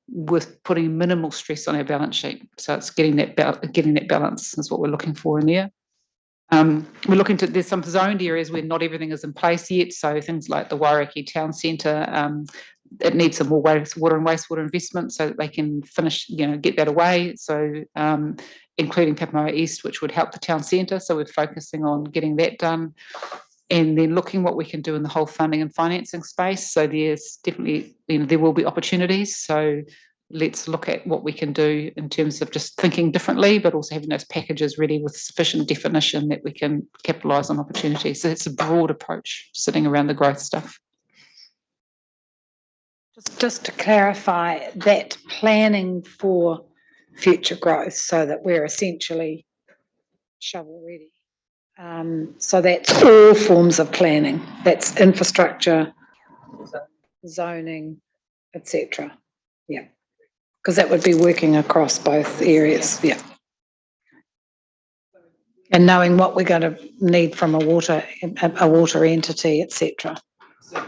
with putting minimal stress on our balance sheet? So it's getting that balance is what we're looking for in there. We're looking to, there's some zoned areas where not everything is in place yet. So things like the Wairaki Town Centre, it needs some more water and wastewater investment so that they can finish, get that away. So including Papamoa East, which would help the town centre. So we're focusing on getting that done. And then looking what we can do in the whole funding and financing space. So there's definitely, there will be opportunities. So let's look at what we can do in terms of just thinking differently, but also having those packages ready with sufficient definition that we can capitalise on opportunities. So it's a broad approach sitting around the growth stuff. Just to clarify, that planning for future growth so that we're essentially shovel ready. So that's all forms of planning. That's infrastructure, zoning, etc. Yeah. Because that would be working across both areas, yeah. And knowing what we're going to need from a water entity, etc. So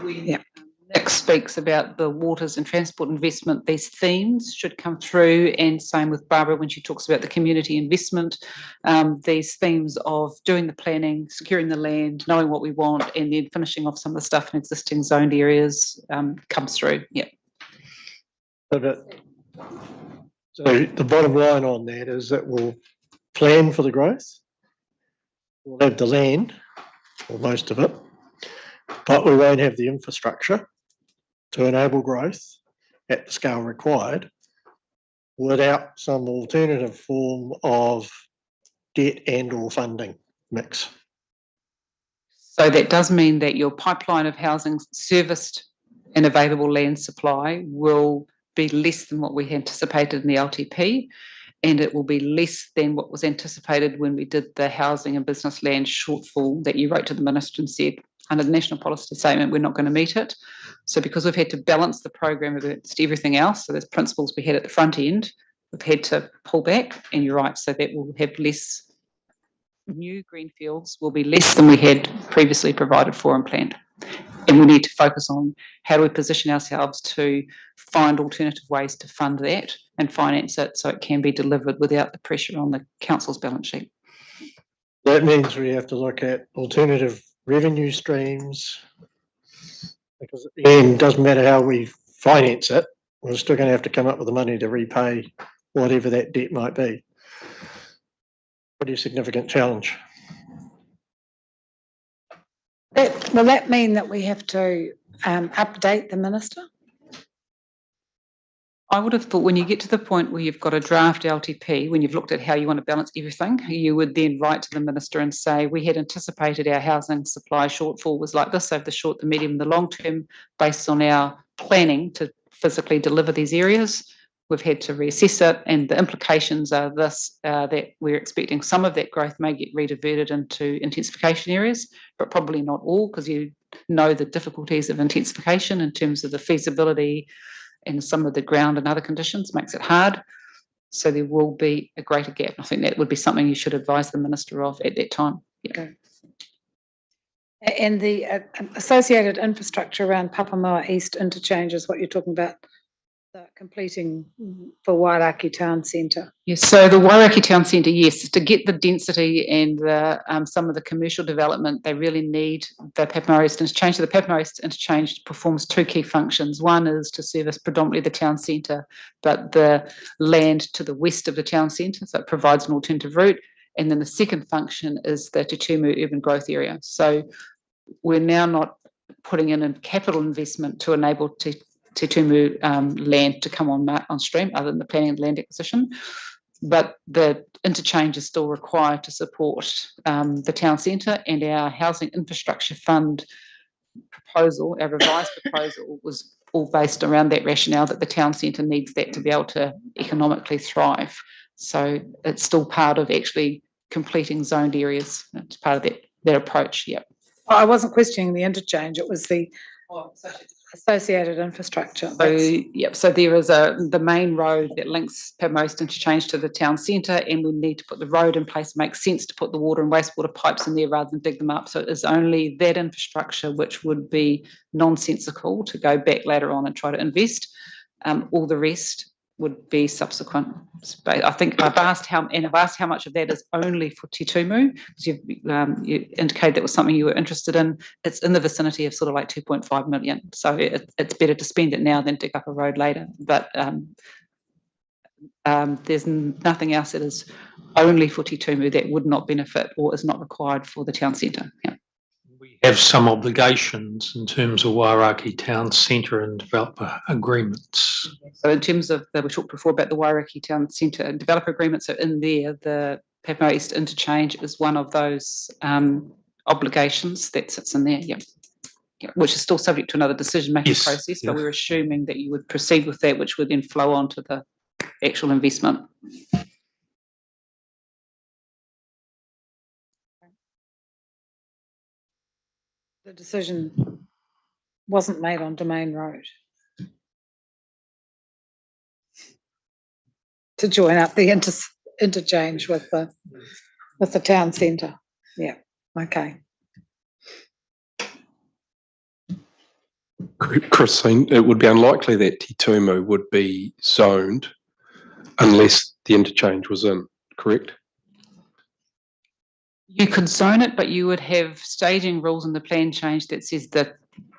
Nick speaks about the waters and transport investment. These themes should come through, and same with Barbara when she talks about the community investment. These themes of doing the planning, securing the land, knowing what we want, and then finishing off some of the stuff in existing zoned areas comes through. Yeah. So the bottom line on that is that we'll plan for the growth. We'll have the land, or most of it, but we won't have the infrastructure to enable growth at the scale required without some alternative form of debt and or funding mix. So that does mean that your pipeline of housing serviced and available land supply will be less than what we anticipated in the LTP, and it will be less than what was anticipated when we did the housing and business land shortfall that you wrote to the Minister and said, under the National Policy Statement, we're not going to meet it. So because we've had to balance the program against everything else, so there's principles we had at the front end, we've had to pull back, and you're right, so that will have less, new greenfields will be less than we had previously provided for and planned. And we need to focus on how do we position ourselves to find alternative ways to fund that and finance it so it can be delivered without the pressure on the council's balance sheet. That means we have to look at alternative revenue streams, because at the end, it doesn't matter how we finance it, we're still going to have to come up with the money to repay whatever that debt might be. Pretty significant challenge. Will that mean that we have to update the Minister? I would have thought when you get to the point where you've got a draft LTP, when you've looked at how you want to balance everything, you would then write to the Minister and say, we had anticipated our housing supply shortfall was like this over the short, the medium, and the long term, based on our planning to physically deliver these areas. We've had to reassess it, and the implications are this, that we're expecting some of that growth may get rediverted into intensification areas, but probably not all, because you know the difficulties of intensification in terms of the feasibility and some of the ground and other conditions makes it hard. So there will be a greater gap. I think that would be something you should advise the Minister of at that time. Yeah. Okay. And the associated infrastructure around Papamoa East interchange is what you're talking about, the completing for Wairaki Town Centre. Yes, so the Wairaki Town Centre, yes, to get the density and the, some of the commercial development, they really need the Papamoa East interchange. So the Papamoa East interchange performs two key functions. One is to service predominantly the town centre, but the land to the west of the town centre, so it provides an alternative route. And then the second function is the Te Tumu urban growth area. So we're now not putting in a capital investment to enable Te Tumu land to come on stream, other than the planning and land acquisition. But the interchange is still required to support the town centre, and our housing infrastructure fund proposal, our revised proposal, was all based around that rationale that the town centre needs that to be able to economically thrive. So it's still part of actually completing zoned areas. It's part of that approach, yeah. I wasn't questioning the interchange, it was the associated infrastructure. So, yep, so there is the main road that links Papamoa East interchange to the town centre, and we need to put the road in place. It makes sense to put the water and wastewater pipes in there rather than dig them up. So it is only that infrastructure which would be nonsensical to go back later on and try to invest. All the rest would be subsequent. I think I've asked how much of that is only for Te Tumu, because you indicated that was something you were interested in. It's in the vicinity of sort of like 2.5 million. So it's better to spend it now than dig up a road later. But there's nothing else that is only for Te Tumu that would not benefit or is not required for the town centre. Yeah. We have some obligations in terms of Wairaki Town Centre and developer agreements. So in terms of we talked before about the Wairaki Town Centre developer agreements. So in there, the Papamoa East interchange is one of those obligations that sits in there. Yeah. Which is still subject to another decision-making process, but we're assuming that you would proceed with that, which would then flow on to the actual investment. The decision wasn't made on Domain Road to join up the interchange with the town centre. Yeah, okay. Christine, it would be unlikely that Te Tumu would be zoned unless the interchange was in, correct? You could zone it, but you would have staging rules in the plan change that says that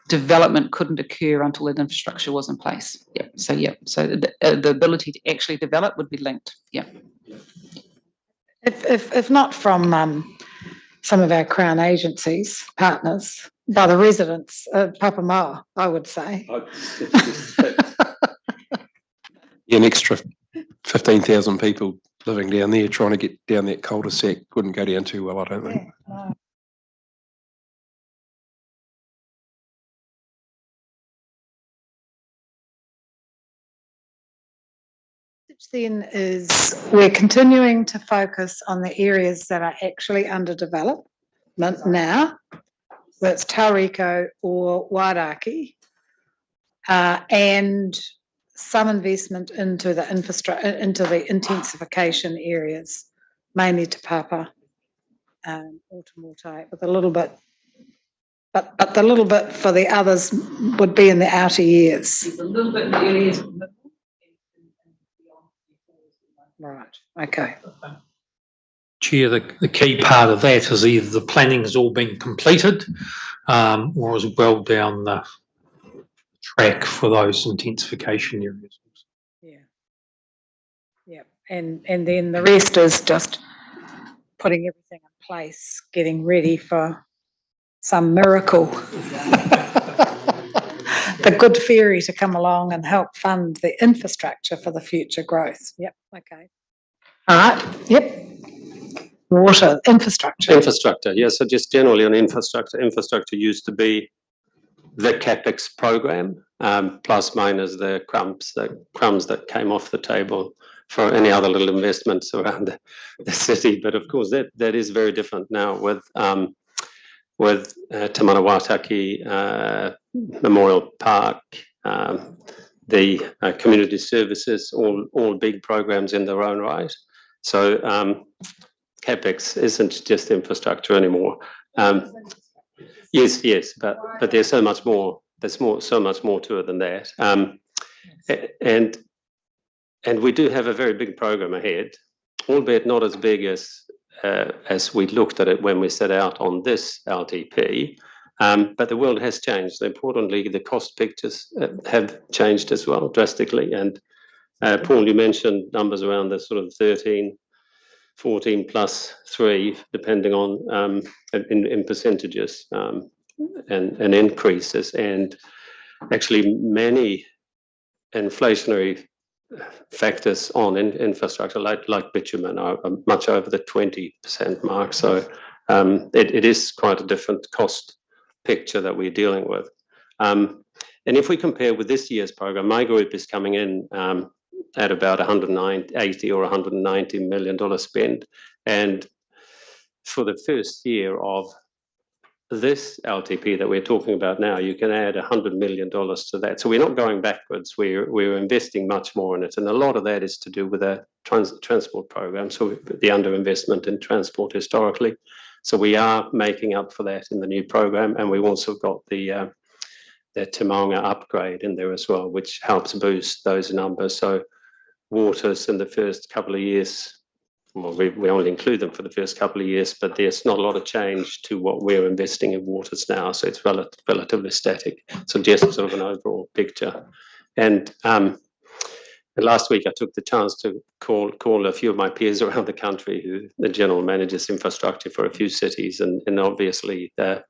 development couldn't occur until that infrastructure was in place. Yeah. So the ability to actually develop would be linked. Yeah. If not from some of our Crown agencies, partners, by the residents of Papamoa, I would say. An extra 15,000 people living down there trying to get down that cul-de-sac wouldn't go down too well, I don't think. Yeah, no. Then is we're continuing to focus on the areas that are actually under development now, whether it's Tauriko or Wairaki, and some investment into the infrastructure, into the intensification areas, mainly Te Papa, Ōtimotai, with a little bit, but the little bit for the others would be in the outer years. There's a little bit in the early years. Right, okay. Chair, the key part of that is either the planning has all been completed or is well down the track for those intensification areas. Yeah. Yeah, and then the rest is just putting everything in place, getting ready for some miracle. The good fairy to come along and help fund the infrastructure for the future growth. Yep, okay. All right, yep. Water, infrastructure. Infrastructure, yes. So just generally on infrastructure, infrastructure used to be the CapEx program, plus minus the crumbs that came off the table for any other little investments around the city. But of course, that is very different now with Te Manawataki Memorial Park, the community services, all big programs in their own right. So CapEx isn't just infrastructure anymore. Yes, but there's so much more. There's so much more to it than that. And we do have a very big program ahead, albeit not as big as we looked at it when we set out on this LTP. But the world has changed. Importantly, the cost pictures have changed as well drastically. And Paul, you mentioned numbers around the sort of 13, 14 plus 3, depending on in percentages and increases. And actually many inflationary factors on infrastructure like bitumen are much over the 20% mark. So it is quite a different cost picture that we're dealing with. And if we compare with this year's program, my group is coming in at about $180 or $190 million spend. And for the first year of this LTP that we're talking about now, you can add $100 million to that. So we're not going backwards. We're investing much more in it. And a lot of that is to do with the transport program. So the underinvestment in transport historically. So we are making up for that in the new program. And we've also got the Te Maunga upgrade in there as well, which helps boost those numbers. So waters in the first couple of years. Well, we only include them for the first couple of years, but there's not a lot of change to what we're investing in waters now. So it's relatively static. So just sort of an overall picture. And last week I took the chance to call a few of my peers around the country who the general managers infrastructure for a few cities, and obviously the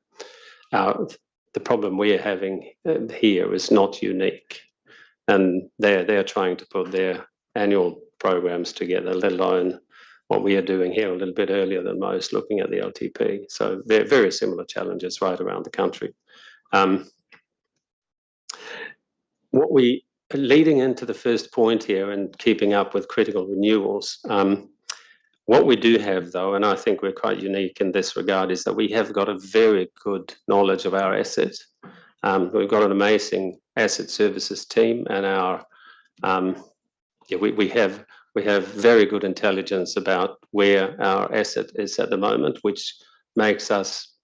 problem we're having here is not unique, and they're trying to put their annual programs together, let alone what we are doing here a little bit earlier than most, looking at the LTP. So they're very similar challenges right around the country. Leading into the first point here and keeping up with critical renewals, what we do have though, and I think we're quite unique in this regard, is that we have got a very good knowledge of our assets. We've got an amazing asset services team, and we have very good intelligence about where our asset is at the moment, which makes us,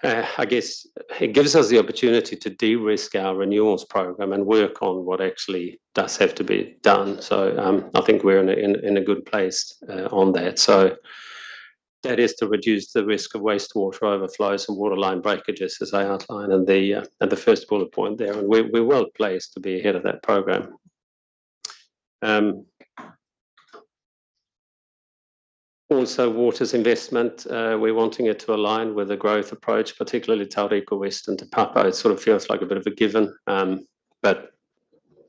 I guess, it gives us the opportunity to de-risk our renewals program and work on what actually does have to be done. So I think we're in a good place on that. So that is to reduce the risk of wastewater overflows and waterline breakages, as I outlined in the first bullet point there. And we're well placed to be ahead of that program. Also, waters investment, we're wanting it to align with the growth approach, particularly Tauriko West and Te Papa. It sort of feels like a bit of a given, but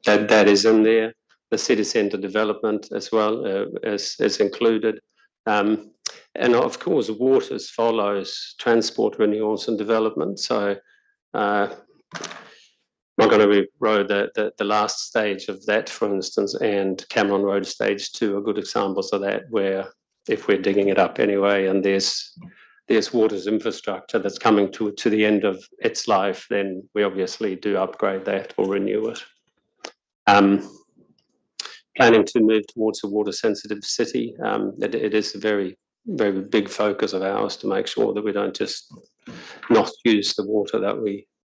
that is in there. The city centre development as well is included. And of course, waters follows transport renewals and development. So Whanganui Road, the last stage of that, for instance, and Cameron Road Stage 2 are good examples of that, where if we're digging it up anyway and there's waters infrastructure that's coming to the end of its life, then we obviously do upgrade that or renew it. Planning to move towards a water sensitive city. It is a very, very big focus of ours to make sure that we don't just not use the water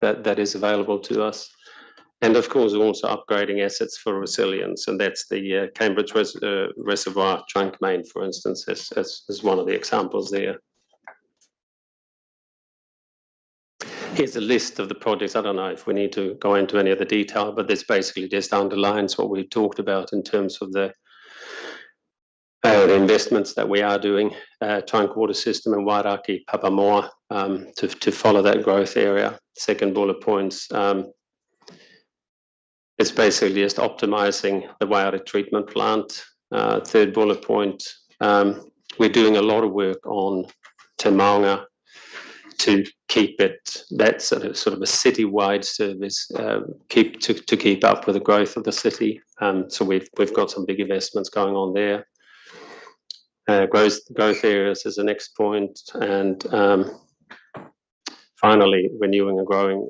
that is available to us. And of course, also upgrading assets for resilience, and that's the Cambridge Reservoir trunk main, for instance, as one of the examples there. Here's a list of the projects. I don't know if we need to go into any of the detail, but this basically just underlines what we talked about in terms of the investments that we are doing. Trunk water system in Wairaki, Papamoa, to follow that growth area. Second bullet points. It's basically just optimizing the Waiare treatment plant. Third bullet point, we're doing a lot of work on Te Maunga to keep it, that's sort of a citywide service, to keep up with the growth of the city. So we've got some big investments going on there. Growth areas is the next point, and finally renewing and growing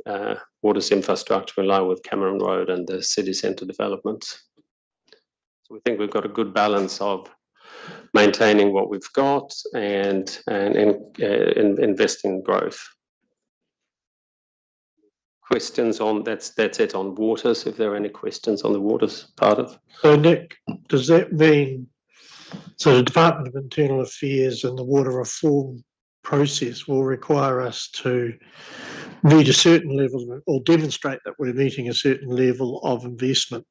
waters infrastructure in line with Cameron Road and the city centre developments. So we think we've got a good balance of maintaining what we've got and investing in growth. Questions on that's it on waters, if there are any questions on the waters part of. So Nick, does that mean, so the Department of Internal Affairs and the water reform process will require us to meet a certain level or demonstrate that we're meeting a certain level of investment?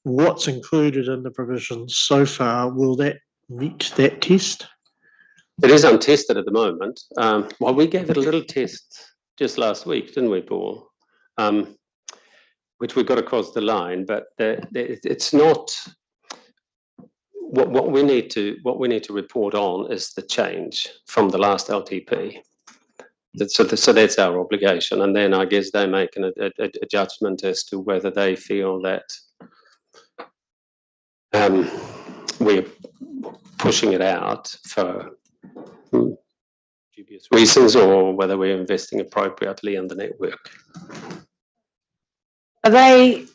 What's included in the provisions so far, will that meet that test? It is untested at the moment. Well, we gave it a little test just last week, didn't we, Paul? Which we got across the line, but it's not. What we need to report on is the change from the last LTP. So that's our obligation, and then I guess they make a judgment as to whether they feel that we're pushing it out for dubious reasons, or whether we're investing appropriately in the network. Are they?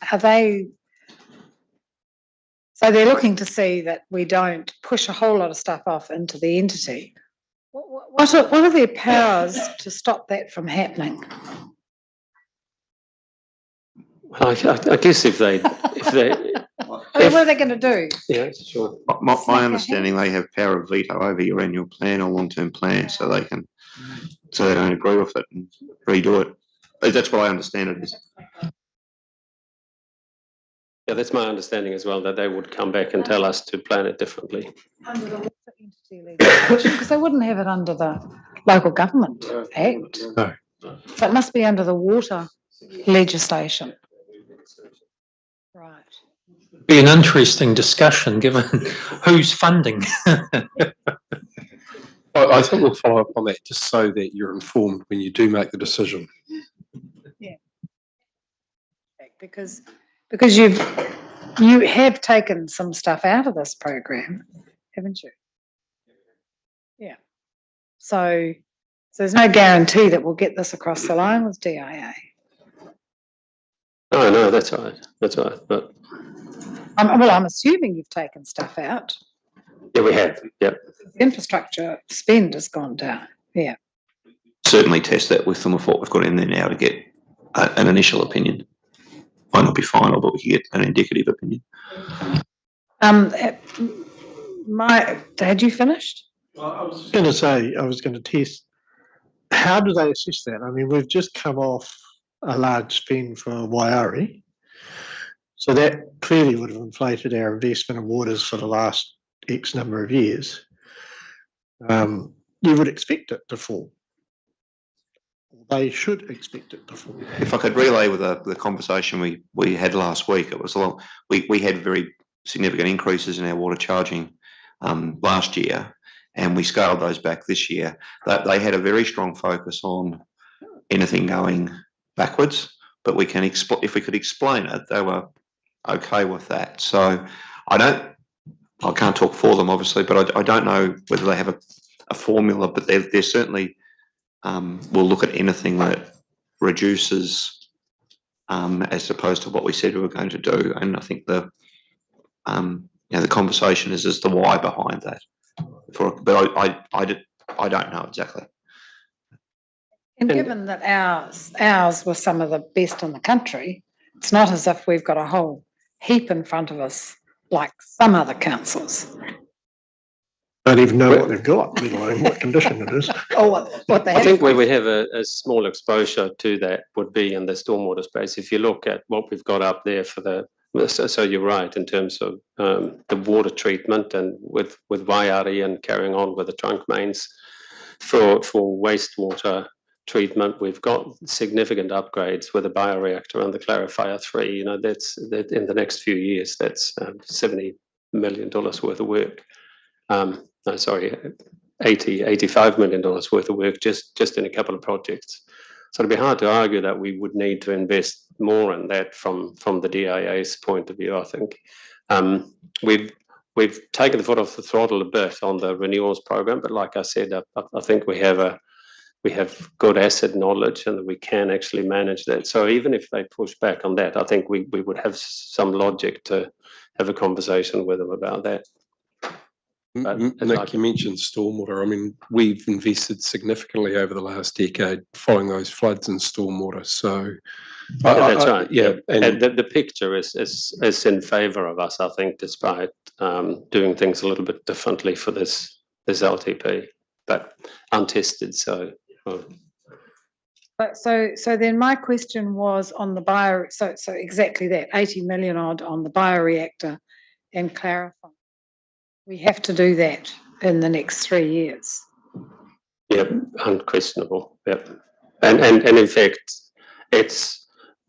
So they're looking to see that we don't push a whole lot of stuff off into the entity. What are their powers to stop that from happening? I guess if they what are they going to do? Yeah, sure. My Snap our understanding, they have power of veto over your annual plan or long-term plan, so they don't agree with it and redo it. That's what I understand it is. Yeah, that's my understanding as well, that they would come back and tell us to plan it differently. Under the water entity legislation, because they wouldn't have it under the Local Government Act. No. So it must be under the water legislation. Right. Be an interesting discussion given who's funding. I think we'll follow up on that just so that you're informed when you do make the decision. Because you have taken some stuff out of this program, haven't you? Yeah. So there's no guarantee that we'll get this across the line with DIA. No, that's right. That's right. But I'm assuming you've taken stuff out. yeah, we have. Yep. Infrastructure spend has gone down. Yeah. Certainly test that with them of what we've got in there now to get an initial opinion. Might not be final, but we can get an indicative opinion. Had you finished? I was going to say, I was going to test, how do they assess that? I mean, we've just come off a large spend for Waiari. So that clearly would have inflated our investment in waters for the last X number of years. You would expect it to fall. They should expect it to fall. If I could relay with the conversation we had last week, it was we had very significant increases in our water charging last year, and we scaled those back this year. They had a very strong focus on anything going backwards, but if we could explain it, they were okay with that. So I can't talk for them, obviously, but I don't know whether they have a formula, but they're certainly will look at anything that reduces as opposed to what we said we were going to do. And I think the conversation is the why behind that. But I don't know exactly. And given that ours were some of the best in the country, it's not as if we've got a whole heap in front of us like some other councils. Don't even know what they've got, let alone what condition it is. Or what they have. I think where we have a small exposure to that would be in the stormwater space. If you look at what we've got up there for so you're right in terms of the water treatment and with Waiari and carrying on with the trunk mains for wastewater treatment, we've got significant upgrades with the bioreactor and the Clarifier 3. That's in the next few years, that's $70 million worth of work. $85 million worth of work just in a couple of projects. So it'd be hard to argue that we would need to invest more in that from the DIA's point of view, I think. We've taken the foot off the throttle a bit on the renewals program, but like I said, I think we have good asset knowledge and that we can actually manage that. So even if they push back on that, I think we would have some logic to have a conversation with them about that. Nick, you mentioned stormwater. I mean, we've invested significantly over the last decade following those floods in stormwater. So that's right. Yeah, and the picture is in favour of us, I think, despite doing things a little bit differently for this LTP, but untested. So then my question was on the so exactly that 80 million odd on the bioreactor and clarify. We have to do that in the next 3 years. Yep, unquestionable. Yep, and in fact,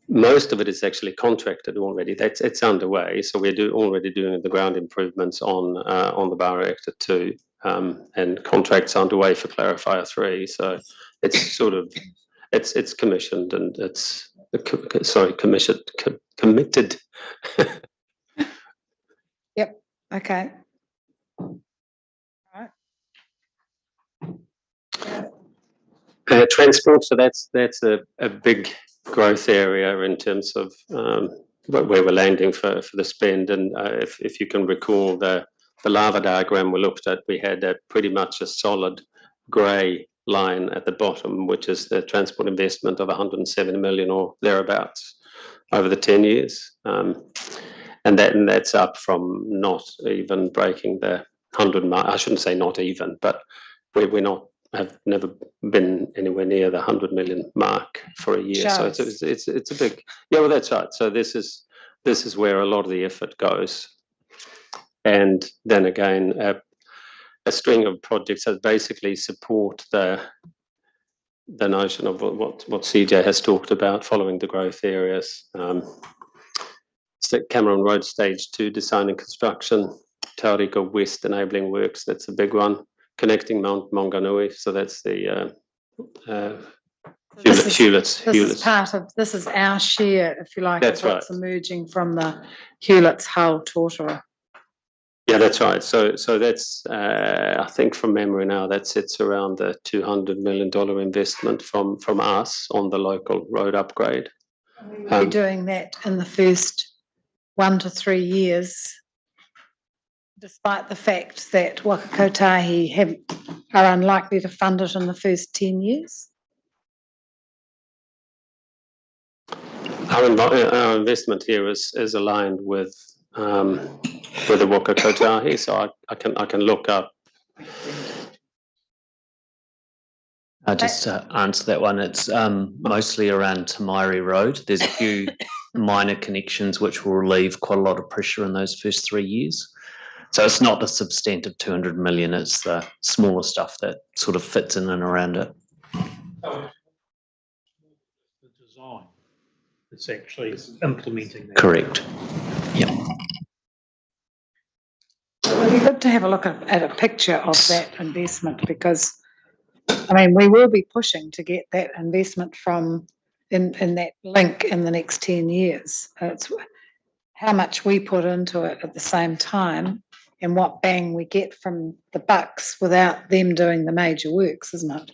most of it is actually contracted already. It's underway. So we're already doing the ground improvements on the bioreactor 2, and contracts underway for Clarifier 3. So it's sort of it's commissioned and it's committed. Yep. Okay. Transport, so that's a big growth area in terms of where we're landing for the spend. And if you can recall the lava diagram we looked at, we had pretty much a solid grey line at the bottom, which is the transport investment of 107 million or thereabouts over the 10 years. and that's up from not even breaking the 100 mark. I shouldn't say not even, but have never been anywhere near the 100 million mark for a year. So it's a big, yeah, well, that's right. So this is where a lot of the effort goes. And then again, a string of projects that basically support the notion of what CJ has talked about, following the growth areas. Cameron Road Stage 2 design and construction, Tauriko West enabling works, that's a big one. Connecting Mount Maunganui, so that's the Hewlett's. This is our share, if you like, That's of what's emerging from the Hewlett's Hull Tortora. Yeah, that's right. So that's I think from memory now that sits around the $200 million investment from us on the local road upgrade. We're doing that in the first 1 to 3 years, despite the fact that Waka Kotahi are unlikely to fund it in the first 10 years. Our investment here is aligned with the Waka Kotahi, so I can look up. Just to answer that one, it's mostly around Tamairi Road. There's a few minor connections which will relieve quite a lot of pressure in those first 3 years. So it's not the substantive 200 million, it's the smaller stuff that sort of fits in and around it. The design, it's actually implementing that. Correct. Yep. It would be good to have a look at a picture of that investment, because, I mean, we will be pushing to get that investment in that link in the next 10 years. It's how much we put into it at the same time and what bang we get from the bucks without them doing the major works, isn't it?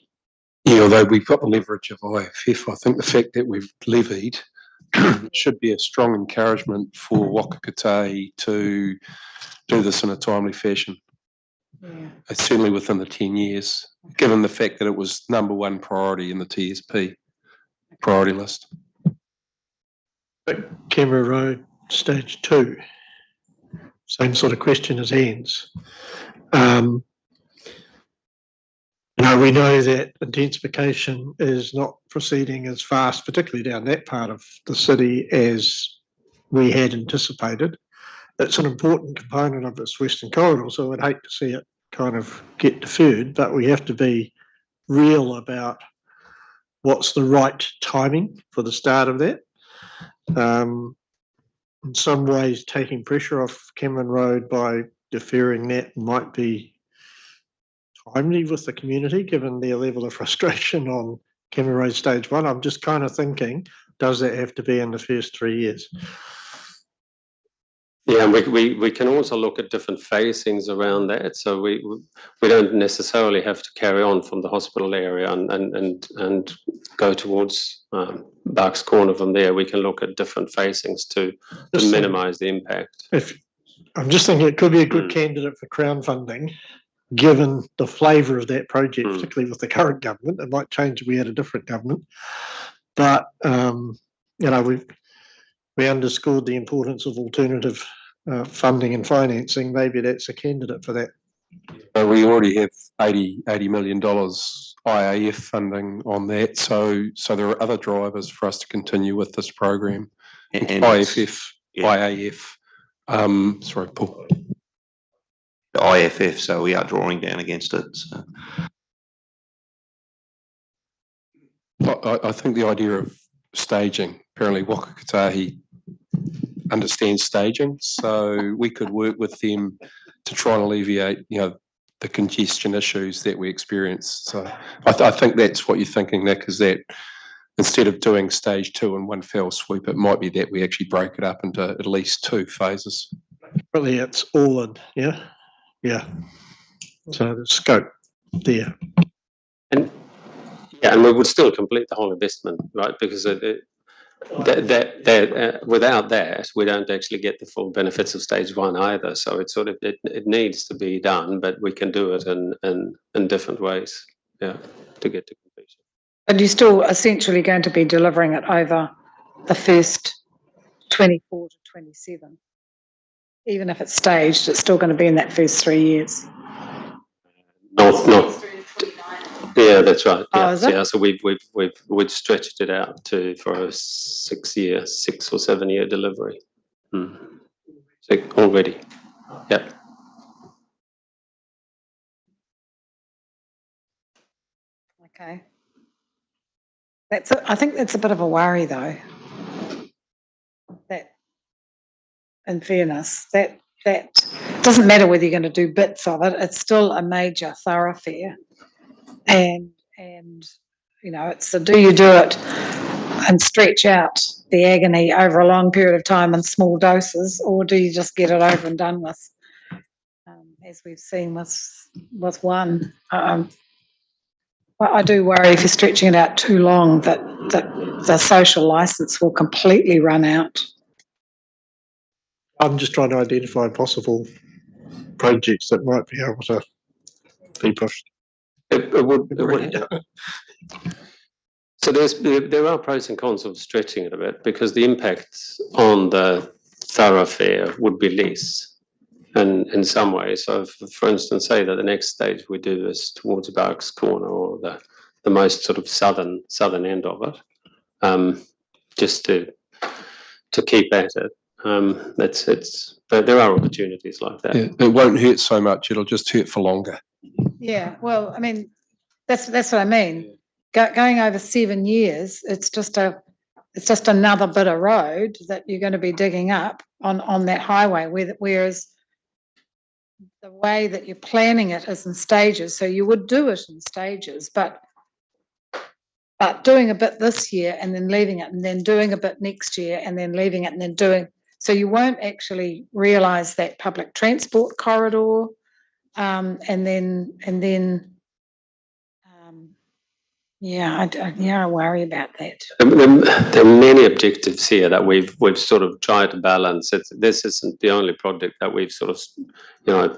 Yeah, although we've got the leverage of IFF, I think the fact that we've levied should be a strong encouragement for Waka Kotahi to do this in a timely fashion. Yeah. Certainly within the 10 years, given the fact that it was number one priority in the TSP priority list. Canberra Road Stage 2, same sort of question as Anne's. We know that intensification is not proceeding as fast, particularly down that part of the city, as we had anticipated. It's an important component of this Western Corridor, so I'd hate to see it kind of get deferred, but we have to be real about what's the right timing for the start of that. In some ways, taking pressure off Cameron Road by deferring that might be timely with the community, given their level of frustration on Cameron Road Stage 1. I'm just kind of thinking, does that have to be in the first 3 years? Yeah, and we can also look at different phasings around that. So we don't necessarily have to carry on from the hospital area and go towards Barks Corner from there. We can look at different phasings to minimise the impact. I'm just thinking it could be a good candidate for Crown funding, given the flavour of that project, particularly with the current government. It might change if we had a different government. But, we underscored the importance of alternative funding and financing. Maybe that's a candidate for that. We already have $80 million IAF funding on that, so there are other drivers for us to continue with this program. And IFF, IAF. Sorry, Paul. The IFF, so we are drawing down against it. So. I think the idea of staging, apparently Waka Kotahi understands staging, so we could work with them to try and alleviate, the congestion issues that we experience. So I think that's what you're thinking, Nick, is that instead of doing stage 2 in one fell swoop, it might be that we actually break it up into at least 2 phases. Really, it's all in, yeah? Yeah. So the scope there. And we would still complete the whole investment, right? Because without that, we don't actually get the full benefits of stage 1 either. So it's it needs to be done, but we can do it in different ways, to get to completion. But you're still essentially going to be delivering it over the first 24 to 27. Even if it's staged, it's still going to be in that first 3 years. Not. Yeah, that's right. Oh, Yeah, is it? yeah. So we've stretched it out for a 6 or 7 year delivery. So already. Yeah. Okay. I think that's a bit of a worry, though. That, in fairness, that doesn't matter whether you're going to do bits of it. It's still a major thoroughfare, and it's do you do it and stretch out the agony over a long period of time in small doses, or do you just get it over and done with, as we've seen with one? But I do worry if you're stretching it out too long that the social license will completely run out. I'm just trying to identify possible projects that might be able to be pushed. It would. So there are pros and cons of stretching it a bit, because the impact on the thoroughfare would be less in some ways. So for instance, say that the next stage we do is towards Barks Corner, or the most sort of southern end of it, just to keep at it. But there are opportunities like that. Yeah, it won't hurt so much. It'll just hurt for longer. Yeah, well, I mean, that's what I mean. Going over 7 years, it's just another bit of road that you're going to be digging up on that highway. Whereas the way that you're planning it is in stages, so you would do it in stages, but doing a bit this year and then leaving it, and then doing a bit next year and then leaving it, and then doing, so you won't actually realise that public transport corridor, and then. I worry about that. There are many objectives here that we've sort of tried to balance. This isn't the only project that we've sort of,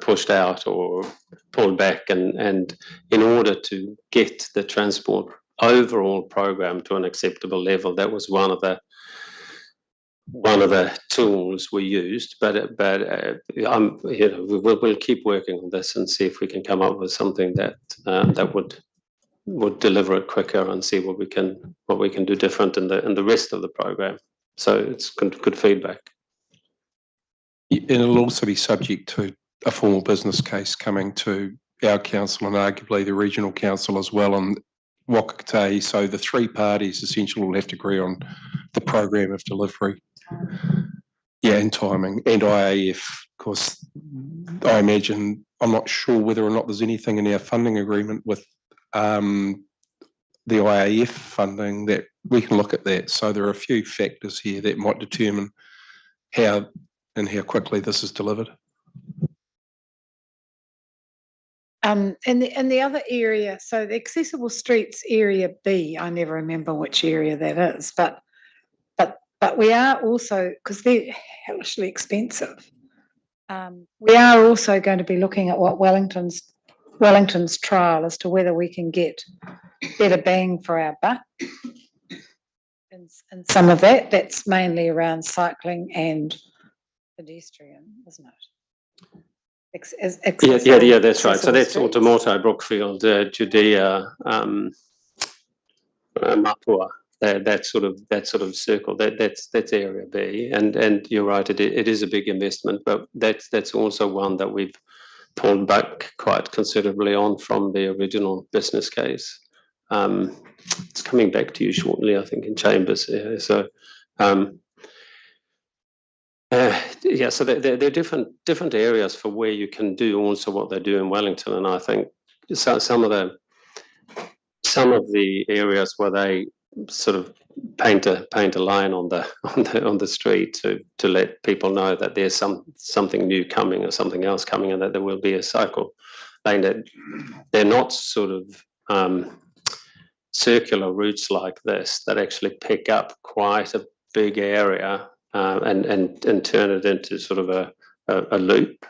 pushed out or pulled back, and in order to get the transport overall program to an acceptable level, that was one of the tools we used. But we'll keep working on this and see if we can come up with something that would deliver it quicker, and see what we can do different in the rest of the program. So it's good feedback. And it'll also be subject to a formal business case coming to our council and arguably the regional council as well on Whakatae. So the three parties essentially will have to agree on the program of delivery. Yeah, and timing, and IAF. Of course, I imagine, I'm not sure whether or not there's anything in our funding agreement with the IAF funding that we can look at that. So there are a few factors here that might determine how quickly this is delivered. And the other area, so the accessible streets area B, I never remember which area that is, but we are also, because they're hellishly expensive, we are also going to be looking at what Wellington's trial as to whether we can get better bang for our buck. And some of that's mainly around cycling and pedestrian, isn't it? Yeah, that's right. So that's Automoto, Brookfield, Judea, Mapua. That sort of circle. That's area B, and you're right. It is a big investment, but that's also one that we've pulled back quite considerably on from the original business case. It's coming back to you shortly, I think, in chambers. Yeah, so. So there are different areas for where you can do also what they do in Wellington, and I think some of the areas where they sort of paint a line on the street to let people know that there's something new coming or something else coming, and that there will be a cycle lane. That they're not sort of circular routes like this that actually pick up quite a big area. And turn it into sort of a loop.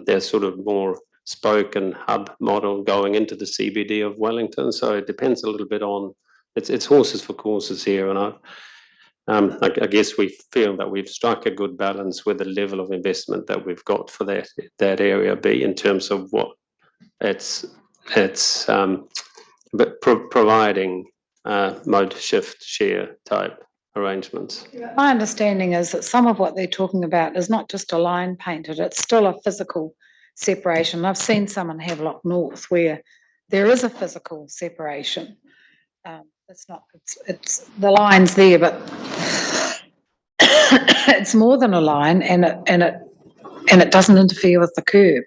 There's sort of more spoke and hub model going into the CBD of Wellington. So it depends a little bit on, it's horses for courses here. And I guess we feel that we've struck a good balance with the level of investment that we've got for that area B in terms of what it's providing mode shift share type arrangements. My understanding is that some of what they're talking about is not just a line painted, it's still a physical separation. I've seen some in Havelock North where there is a physical separation. It's the line's there, but it's more than a line, and it doesn't interfere with the curb.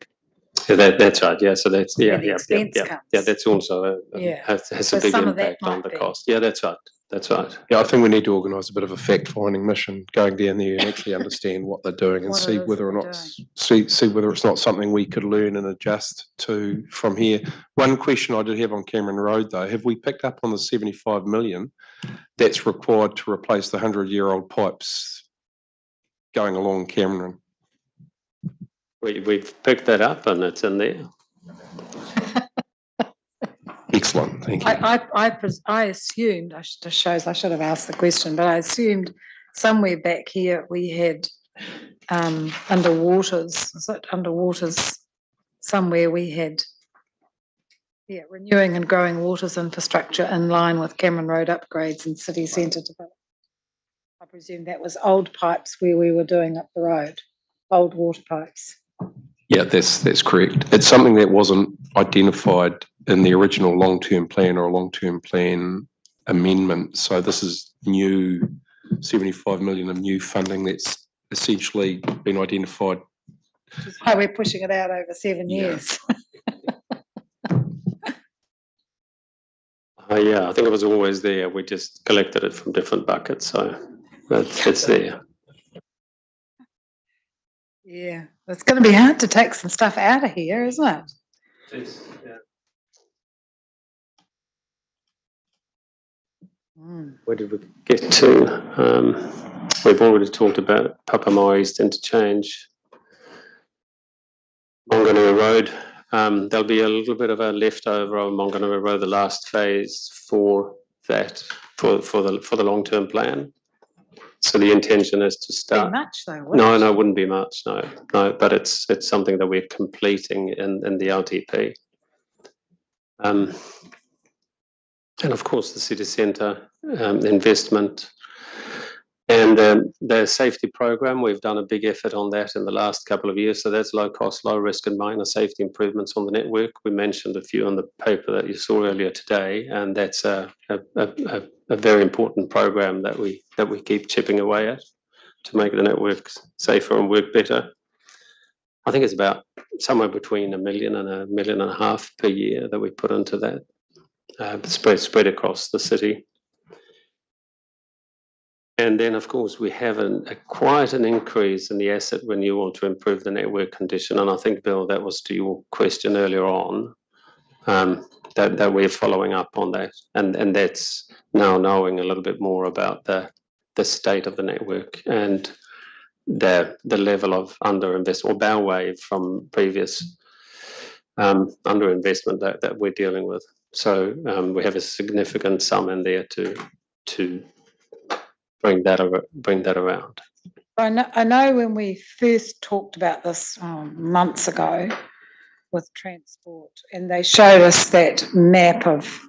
Yeah, that's right. Yeah, so that's the expense comes. Yeah, that's also has So a big some of that impact on might the be. cost. Yeah, that's right. That's right. Yeah, I think we need to organise a bit of a fact-finding mission, going down there and actually understand what they're doing and What it see is whether or they're not see whether it's not something we could learn and adjust to from here. One question I did have on Cameron Road though: have we picked up on the 75 million that's required to replace the 100-year-old pipes going along Cameron? We've picked that up and it's in there. Excellent, thank you. I assumed, just shows I should have asked the question, but I assumed somewhere back here we had underwaters, is it underwaters? Somewhere we had, renewing and growing waters infrastructure in line with Cameron Road upgrades and city centre development. I presume that was old pipes where we were doing up the road, old water pipes. Yeah, that's correct. It's something that wasn't identified in the original long-term plan or a long-term plan amendment. So this is new 75 million of new funding that's essentially been identified. Which is why we're pushing it out over 7 years. Yeah, I think it was always there. We just collected it from different buckets, so it's there. Yeah, it's going to be hard to take some stuff out of here, isn't it? Where did we get to? We've already talked about Papamoa East interchange. Maunganui Road, there'll be a little bit of a leftover of Maunganui Road, the last phase for that, for the long-term plan. So the intention is to start. Much though. No, it wouldn't be much. No, but it's something that we're completing in the LTP. And of course, the city centre investment and the safety program. We've done a big effort on that in the last couple of years. So that's low cost, low risk, and minor safety improvements on the network. We mentioned a few on the paper that you saw earlier today, and that's a very important program that we keep chipping away at to make the network safer and work better. I think it's about somewhere between $1 million and $1.5 million per year that we put into that, spread across the city. And then, of course, we have quite an increase in the asset renewal to improve the network condition. And I think, Bill, that was to your question earlier on, that we're following up on that. And that's now knowing a little bit more about the state of the network and the level of underinvestment or bow wave from previous underinvestment that we're dealing with. So we have a significant sum in there to bring that around. I know when we first talked about this months ago with transport, and they showed us that map of,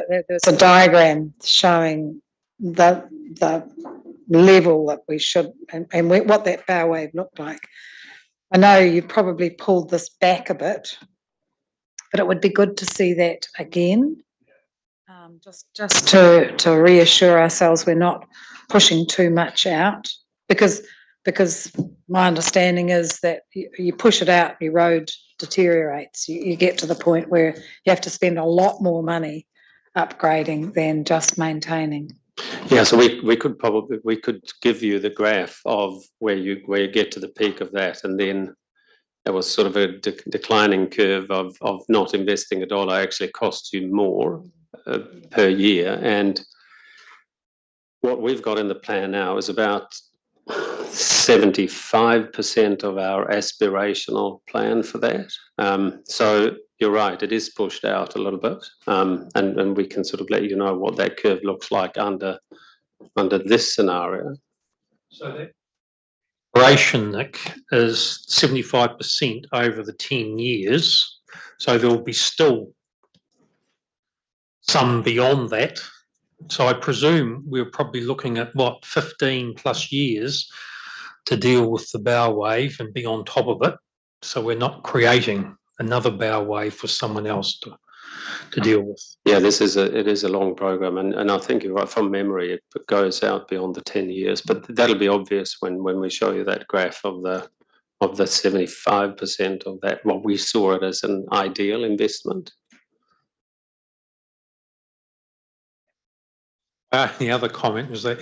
there's a diagram showing the level that we should, and what that bow wave looked like. I know you've probably pulled this back a bit, but it would be good to see that again. Just to reassure ourselves we're not pushing too much out, because my understanding is that you push it out, your road deteriorates. You get to the point where you have to spend a lot more money upgrading than just maintaining. Yeah, so we could give you the graph of where you get to the peak of that, and then there was sort of a declining curve of not investing a dollar actually costs you more per year. And what we've got in the plan now is about 75% of our aspirational plan for that. So you're right, it is pushed out a little bit, and we can sort of let you know what that curve looks like under under this scenario. So that duration, Nick, is 75% over the 10 years. So there will be still some beyond that. So I presume we're probably looking at 15 plus years to deal with the bow wave and be on top of it. So we're not creating another bow wave for someone else to deal with. Yeah, it is a long program, and I think you're right, from memory it goes out beyond the 10 years, but that'll be obvious when we show you that graph of the 75% of that, what we saw it as an ideal investment. The other comment was that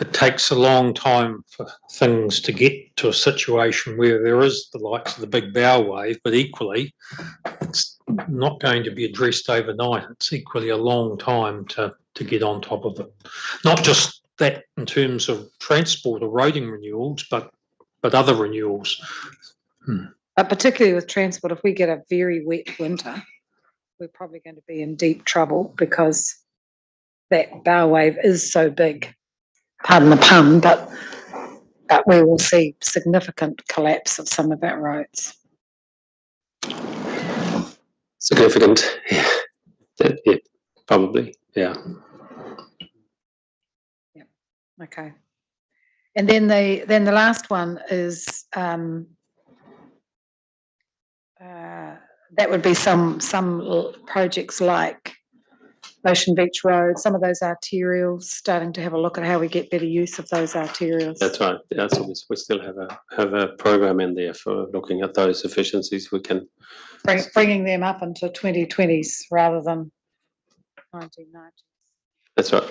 it takes a long time for things to get to a situation where there is the likes of the big bow wave, but equally it's not going to be addressed overnight. It's equally a long time to get on top of it. Not just that in terms of transport or roading renewals, but other renewals. But particularly with transport, if we get a very wet winter, we're probably going to be in deep trouble because that bow wave is so big, pardon the pun, but we will see significant collapse of some of our roads. Significant, yeah, probably, yeah. Yeah. Okay. And then the last one is that would be some projects like Ocean Beach Road, some of those arterials, starting to have a look at how we get better use of those arterials. That's right. Yeah, so we still have a program in there for looking at those efficiencies. We can bringing them up into 2020s rather than 1990s. That's right.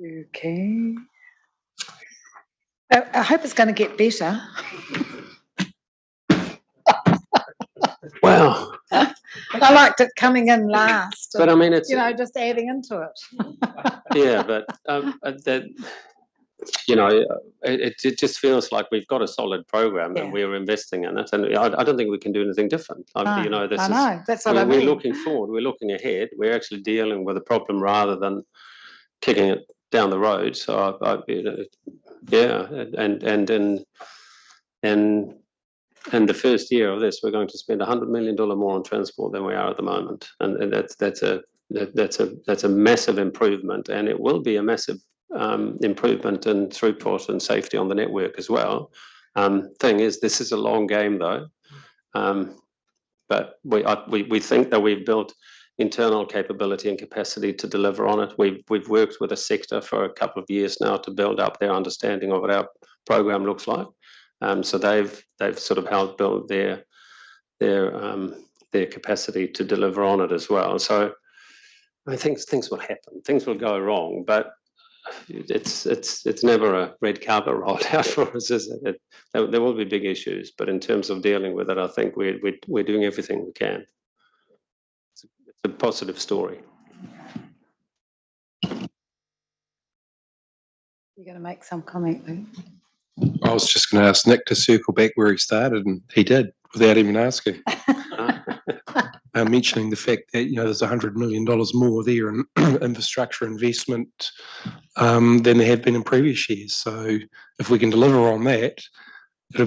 Okay. I hope it's going to get better. Wow. I liked it coming in last. But I mean, it's just adding into it. Yeah, but that it just feels like we've got a solid program and we're investing in it, and I don't think we can do anything different. That's what I mean. We're looking forward. We're looking ahead. We're actually dealing with a problem rather than kicking it down the road. So and the first year of this, we're going to spend $100 million more on transport than we are at the moment, and that's a massive improvement, and it will be a massive improvement in throughput and safety on the network as well. Thing is, this is a long game though, but we think that we've built internal capability and capacity to deliver on it. We've worked with a sector for a couple of years now to build up their understanding of what our program looks like. So they've sort of helped build their capacity to deliver on it as well. So I think things will happen, things will go wrong, but it's never a red carpet rolled out for us, is it? There will be big issues, but in terms of dealing with it, I think we're doing everything we can. It's a positive story. You're going to make some comment, Lou? I was just going to ask Nick to circle back where he started, and he did without even asking. Mentioning the fact that there's $100 million more there in infrastructure investment than there have been in previous years. So if we can deliver on that, it'll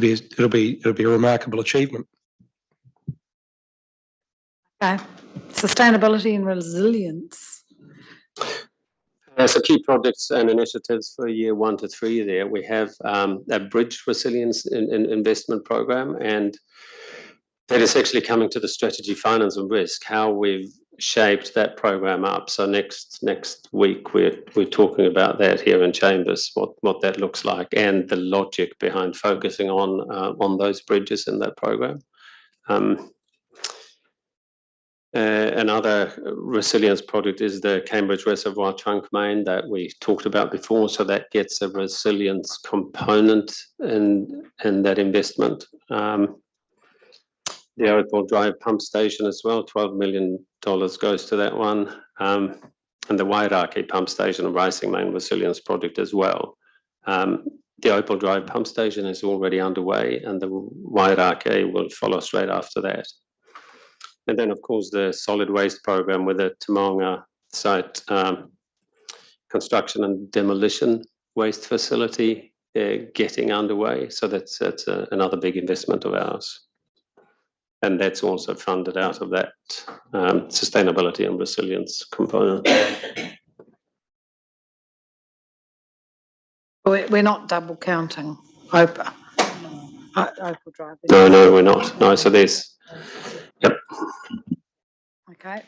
be a remarkable achievement. Okay, sustainability and resilience. So key projects and initiatives for year 1 to 3 there. We have a bridge resilience investment program, and that is actually coming to the strategy, finance and risk, how we've shaped that program up. So next week, we're talking about that here in Chambers, what that looks like and the logic behind focusing on those bridges in that program. Another resilience project is the Cambridge Reservoir Trunk Main that we talked about before. So that gets a resilience component in that investment. The Oakville Drive Pump Station as well, $12 million goes to that one. And the Wairakei Pump Station and Racing Main Resilience Project as well. The Opal Drive Pump Station is already underway, and the Wairakei will follow straight after that. And then, of course, the solid waste program with the Tamonga site construction and demolition waste facility getting underway. So that's another big investment of ours. And that's also funded out of that sustainability and resilience component. We're not double counting Opal. Opal Drive. No, we're not. No, so there's, yep. Okay.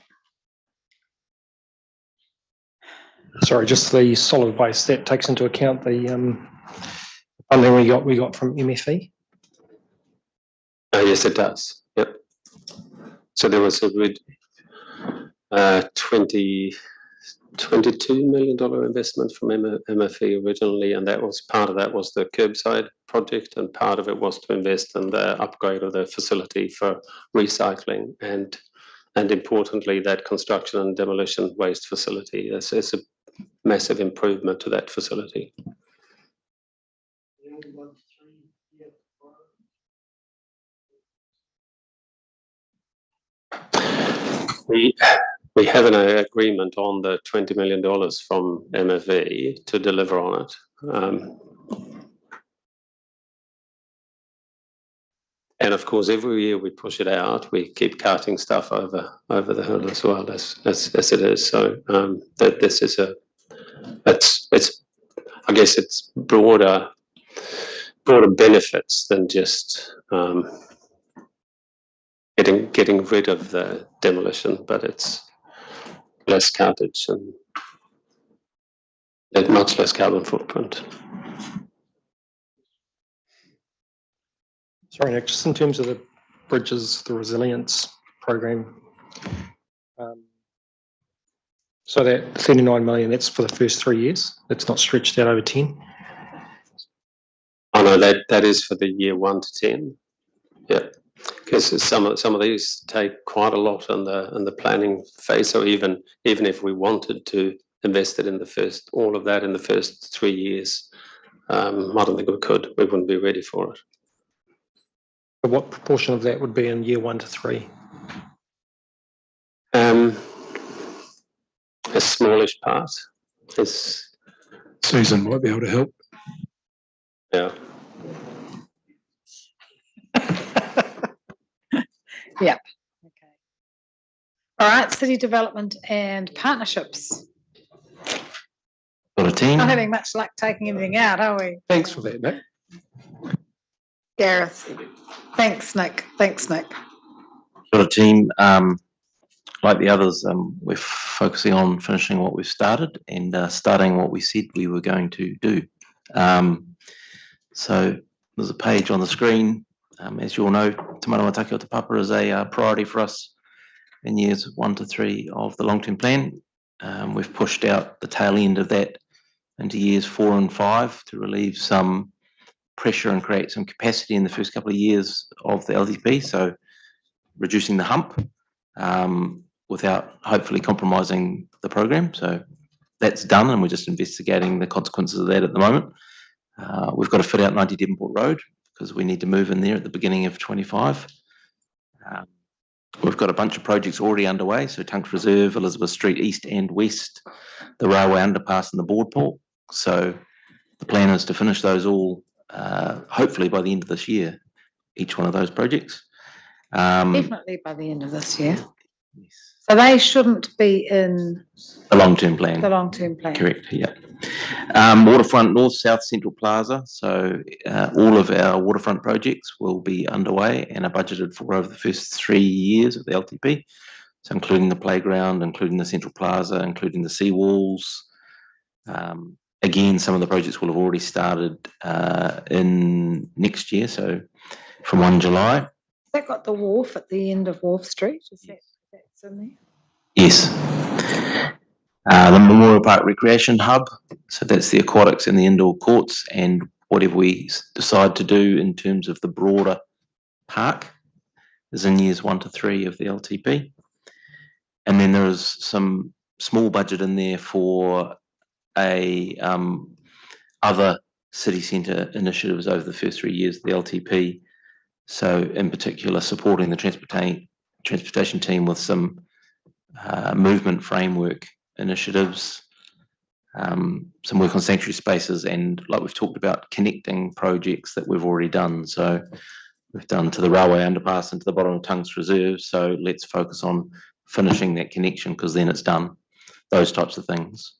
Sorry, just the solid waste, that takes into account the funding we got from MFE? Yes, it does. Yep. So there was a good $22 million investment from MFE originally, and that was part of that was the curbside project, and part of it was to invest in the upgrade of the facility for recycling, and importantly, that construction and demolition waste facility is a massive improvement to that facility. We have an agreement on the $20 million from MFE to deliver on it. And of course, every year we push it out, we keep cutting stuff over the hill as well as it is. So that this is it's I guess it's broader benefits than just getting rid of the demolition, but it's less cartage and much less carbon footprint. Sorry, Nick, just in terms of the bridges, the resilience program. So that 39 million, that's for the first 3 years. That's not stretched out over 10. Oh no, that is for the year 1 to 10. Yeah, because some of these take quite a lot in the planning phase. So even if we wanted to invest it in all of that in the first 3 years, I don't think we could. We wouldn't be ready for it. What proportion of that would be in year 1 to 3? A smallish part. Susan might be able to help. Yeah. Yep. Okay. All right, city development and partnerships. Got a team. Not having much luck taking anything out, are we? Thanks for that, Nick. Gareth. Thanks, Nick. Got a team. Like the others, we're focusing on finishing what we've started and starting what we said we were going to do. So there's a page on the screen. As you all know, Te Manawa Take o Te Papa is a priority for us in years 1 to 3 of the long-term plan. We've pushed out the tail end of that into years 4 and 5 to relieve some pressure and create some capacity in the first couple of years of the LTP. So reducing the hump without hopefully compromising the program. So that's done, and we're just investigating the consequences of that at the moment. We've got to fit out 90 Devonport Road because we need to move in there at the beginning of 25. We've got a bunch of projects already underway, so Tunks Reserve, Elizabeth Street East and West, the railway underpass and the boardwalk. So the plan is to finish those all hopefully by the end of this year, each one of those projects. Definitely by the end of this year. Yes. So they shouldn't be in The long-term plan. the long-term plan. Correct, yeah. Waterfront North, South, Central Plaza. So all of our waterfront projects will be underway and are budgeted for over the first 3 years of the LTP. So including the playground, including the Central Plaza, including the seawalls. Again, some of the projects will have already started in next year, so from 1 July. Has that got the wharf at the end of Wharf Street? Is that's in there? Yes. The Memorial Park Recreation Hub, so that's the aquatics and the indoor courts and whatever we decide to do in terms of the broader park is in years 1 to 3 of the LTP. And then there is some small budget in there for other city centre initiatives over the first 3 years of the LTP. So in particular, supporting the transportation team with some movement framework initiatives, some work on sanctuary spaces, and like we've talked about, connecting projects that we've already done. So we've done to the railway underpass and to the bottom of Tunks Reserve. So let's focus on finishing that connection because then it's done. Those types of things.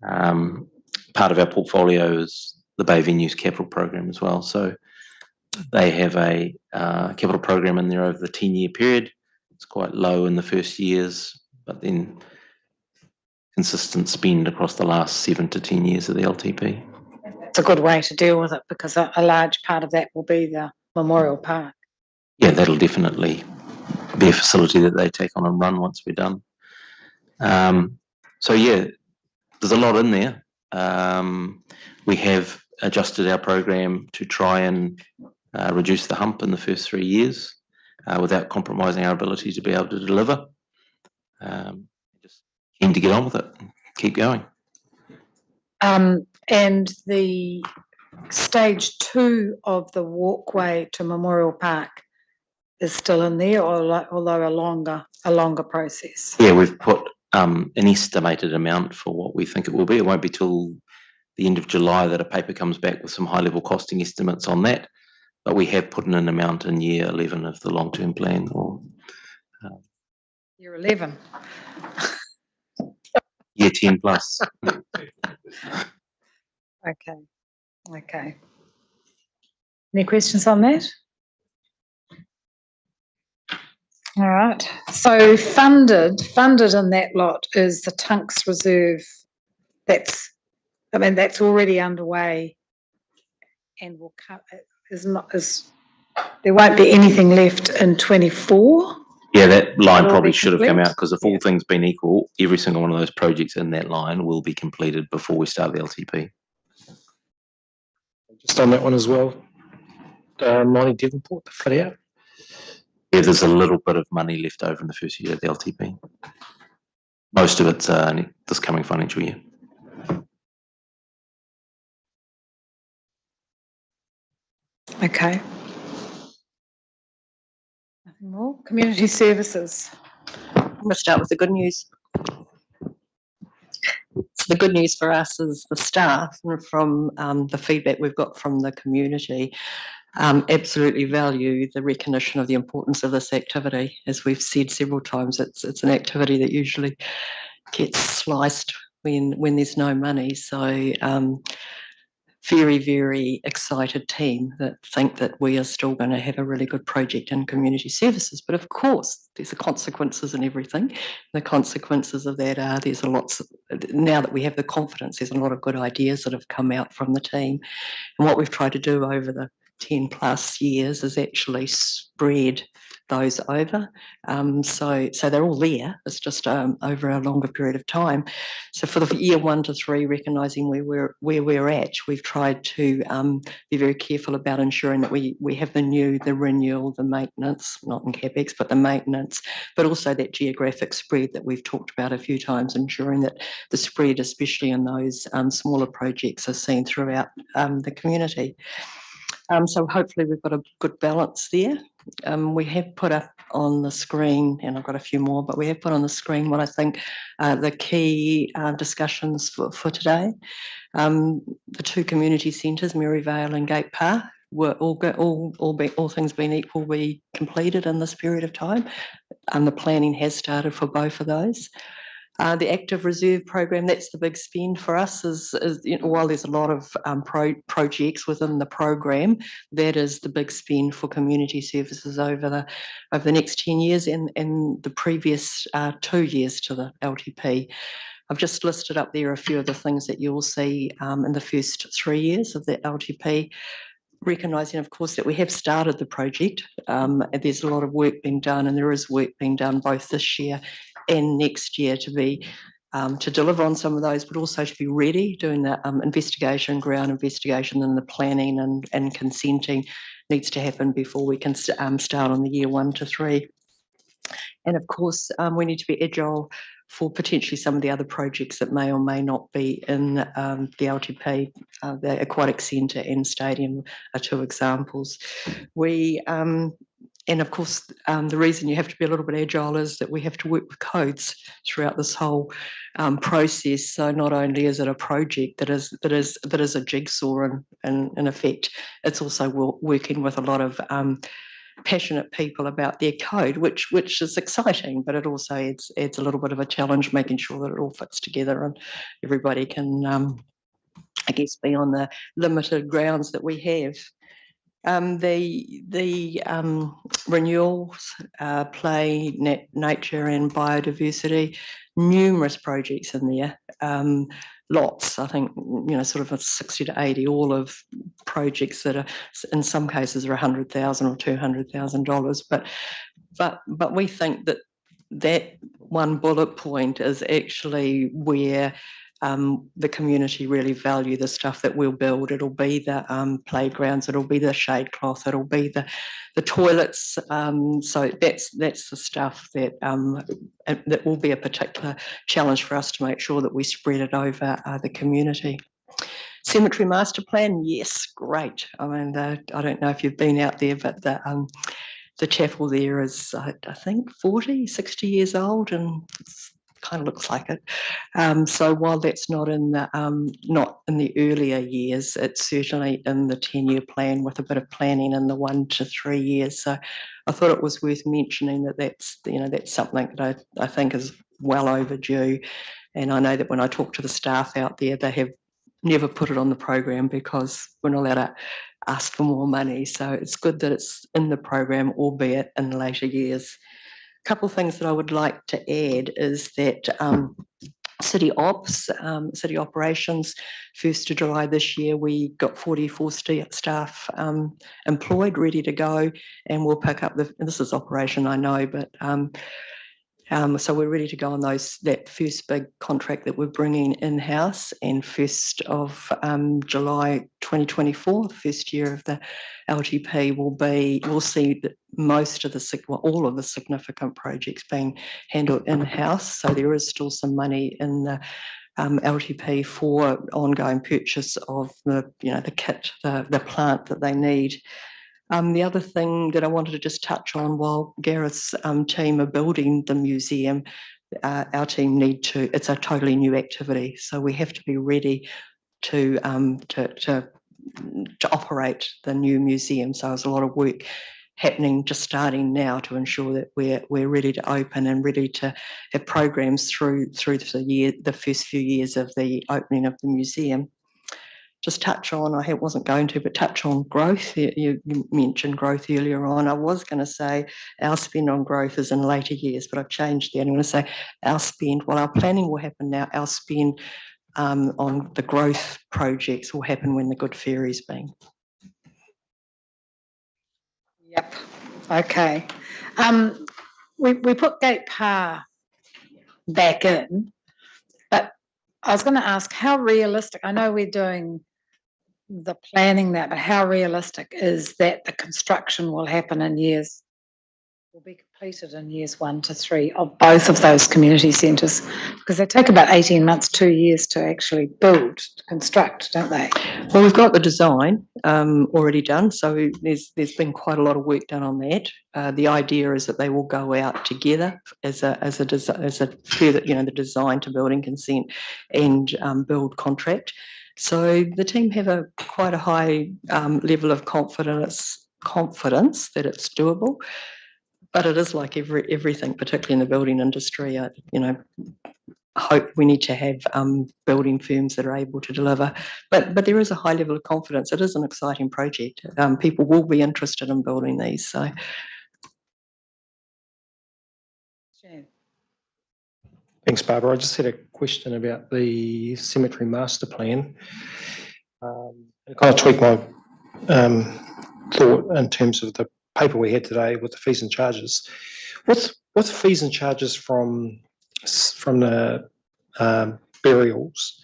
Part of our portfolio is the Bay Venues Capital Program as well. So they have a capital program in there over the 10-year period. It's quite low in the first years, but then consistent spend across the last 7 to 10 years of the LTP. It's a good way to deal with it because a large part of that will be the Memorial Park. Yeah, that'll definitely be a facility that they take on and run once we're done. So yeah, there's a lot in there. We have adjusted our program to try and reduce the hump in the first 3 years without compromising our ability to be able to deliver. Just keen to get on with it and keep going. And the stage 2 of the walkway to Memorial Park is still in there, although a longer process. Yeah, we've put an estimated amount for what we think it will be. It won't be till the end of July that a paper comes back with some high-level costing estimates on that, but we have put in an amount in year 11 of the long-term plan. Or Year 11. Year 10 plus. Okay. Any questions on that? All right. So funded in that lot is the Tunks Reserve. That's already underway, and will there won't be anything left in 24. Yeah, that line probably be should have come complete? out because if all things being equal, every single one of those projects in that line will be completed before we start the LTP. Just on that one as well, Monty Devonport to fit out. Yeah, there's a little bit of money left over in the first year of the LTP. Most of it's this coming financial year. Okay. Nothing more? Community services. I'm going to start with the good news. So the good news for us is the staff, and from the feedback we've got from the community, absolutely value the recognition of the importance of this activity. As we've said several times, it's an activity that usually gets sliced when there's no money. So very, very excited team that think that we are still going to have a really good project in community services. But of course, there's the consequences and everything. The consequences of that are there's now that we have the confidence, there's a lot of good ideas that have come out from the team. And what we've tried to do over the 10 plus years is actually spread those over. So they're all there. It's just over a longer period of time. So for the year 1 to 3, recognising where we're at, we've tried to be very careful about ensuring that we have the renewal, the maintenance, not in CapEx, but the maintenance, but also that geographic spread that we've talked about a few times, ensuring that the spread, especially in those smaller projects, are seen throughout the community. So hopefully we've got a good balance there. We have put up on the screen, and I've got a few more, but we have put on the screen what I think the key discussions for today. The 2 community centres, Maryvale and Gate Park, were all things being equal, will be completed in this period of time, and the planning has started for both of those. The active reserve program, that's the big spend for us, is while there's a lot of projects within the program, that is the big spend for community services over the next 10 years and the previous 2 years to the LTP. I've just listed up there a few of the things that you'll see in the first 3 years of the LTP. Recognising, of course, that we have started the project. There's a lot of work being done, and there is work being done both this year and next year to deliver on some of those, but also to be ready, doing the investigation, ground investigation, and the planning and consenting needs to happen before we can start on the year 1 to 3. And of course, we need to be agile for potentially some of the other projects that may or may not be in the LTP. The Aquatic Centre and Stadium are 2 examples. We and of course, the reason you have to be a little bit agile is that we have to work with codes throughout this whole process. So not only is it a project that is a jigsaw in effect, it's also working with a lot of passionate people about their code, which is exciting, but it also adds a little bit of a challenge, making sure that it all fits together and everybody can, I guess, be on the limited grounds that we have. The renewals, play, nature and biodiversity, numerous projects in there. Lots, I think, sort of 60 to 80, all of projects that are, in some cases, are $100,000 or $200,000. But we think that one bullet point is actually where the community really value the stuff that we'll build. It'll be the playgrounds, it'll be the shade cloth, it'll be the toilets. So that's the stuff that will be a particular challenge for us to make sure that we spread it over the community. Cemetery master plan, yes, great. I mean, I don't know if you've been out there, but the chapel there is, I think, 40, 60 years old, and kind of looks like it. So while that's not in the earlier years, it's certainly in the 10-year plan with a bit of planning in the 1 to 3 years. So I thought it was worth mentioning that's something that I think is well overdue. And I know that when I talk to the staff out there, they have never put it on the program because we're not allowed to ask for more money. So it's good that it's in the program, albeit in later years. A couple of things that I would like to add is that city operations, 1st of July this year, we got 44 staff employed, ready to go, and we'll pick up this is operation, I know, but so we're ready to go on that first big contract that we're bringing in-house, and 1st of July 2024, the first year of the LTP, we'll see that all of the significant projects being handled in-house. So there is still some money in the LTP for ongoing purchase of the kit, the plant that they need. The other thing that I wanted to just touch on, while Gareth's team are building the museum, our team it's a totally new activity. So we have to be ready to operate the new museum. So there's a lot of work happening, just starting now, to ensure that we're ready to open and ready to have programs through the first few years of the opening of the museum. Just touch on, I wasn't going to, but touch on growth. You mentioned growth earlier on. I was going to say our spend on growth is in later years, but I've changed that. I'm going to say our spend, our planning will happen now, our spend on the growth projects will happen when the Good Ferry's being. Yep, okay. We put Gate Par back in, but I was going to ask how realistic, I know we're doing the planning that, but how realistic is that the construction will happen will be completed in years 1 to 3 of both of those community centres? Because they take about 18 months, 2 years to actually construct, don't they? Well, we've got the design already done, so there's been quite a lot of work done on that. The idea is that they will go out together as a further, the design to building consent and build contract. So the team have quite a high level of confidence that it's doable. But it is like everything, particularly in the building industry. Hope we need to have building firms that are able to deliver. But there is a high level of confidence. It is an exciting project. People will be interested in building these. So. Thanks, Barbara. I just had a question about the cemetery master plan. I kind of tweaked my thought in terms of the paper we had today with the fees and charges. What's the fees and charges from the burials?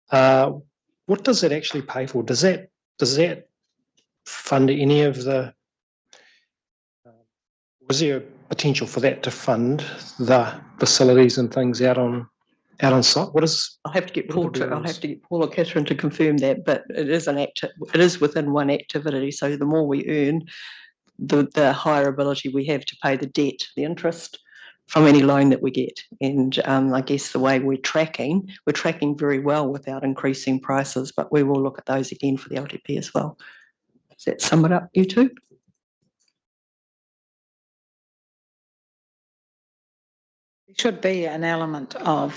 What does it actually pay for? Does that fund any of the? Was there a potential for that to fund the facilities and things out on site? I'll have to get Paul or Catherine to confirm that, but it is within one activity. So the more we earn, the higher ability we have to pay the debt, the interest from any loan that we get. And I guess the way we're tracking very well without increasing prices, but we will look at those again for the LTP as well. Does that sum it up, you two? There should be an element of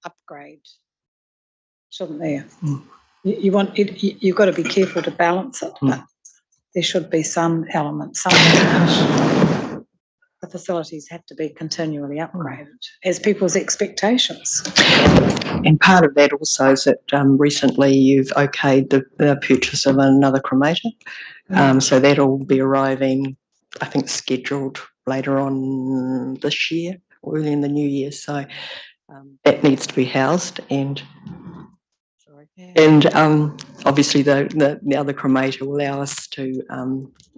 upgrade, shouldn't there? You want it, you've got to be careful to balance it, but there should be some element, the facilities have to be continually upgraded as people's expectations. And part of that also is that recently you've okayed the purchase of another cremator. So that'll be arriving, I think, scheduled later on this year, or early in the new year. So that needs to be housed, and obviously the other cremator will allow us to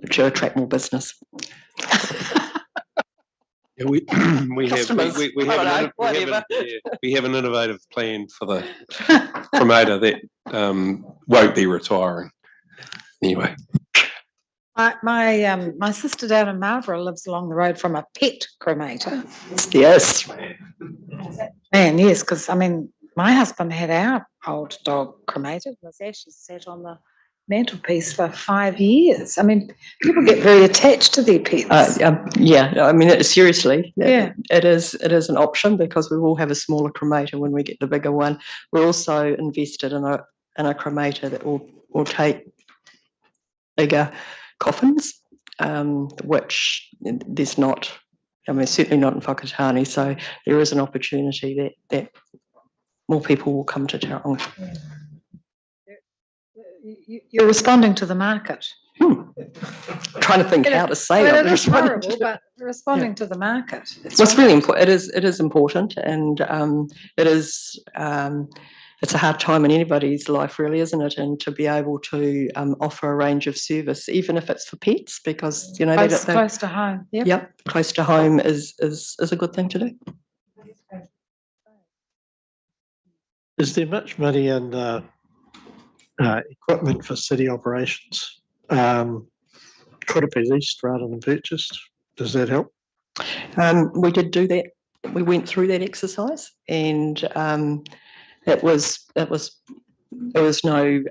attract more business. Yeah, we have an innovative plan for the cremator that won't be retiring. Anyway. My sister down in Marlborough lives along the road from a pet cremator. Yes. Man, yes, because I mean, my husband had our old dog cremated. It was actually sat on the mantelpiece for 5 years. I mean, people get very attached to their pets. Yeah, I mean, seriously, yeah, it is an option, because we will have a smaller cremator when we get the bigger one. We're also invested in a cremator that will take bigger coffins, which there's not. I mean, certainly not in Whakatane. So there is an opportunity that more people will come to Tauranga. You're responding to the market. Trying to think how to say well, it. It is horrible, but responding to the market. It's really important. It is important, and it's a hard time in anybody's life, really, isn't it? And to be able to offer a range of service, even if it's for pets, because close to home. Yep, close to home is a good thing to do. Is there much money in equipment for city operations? Could it be leased rather than purchased? Does that help? We did do that. We went through that exercise, and there was no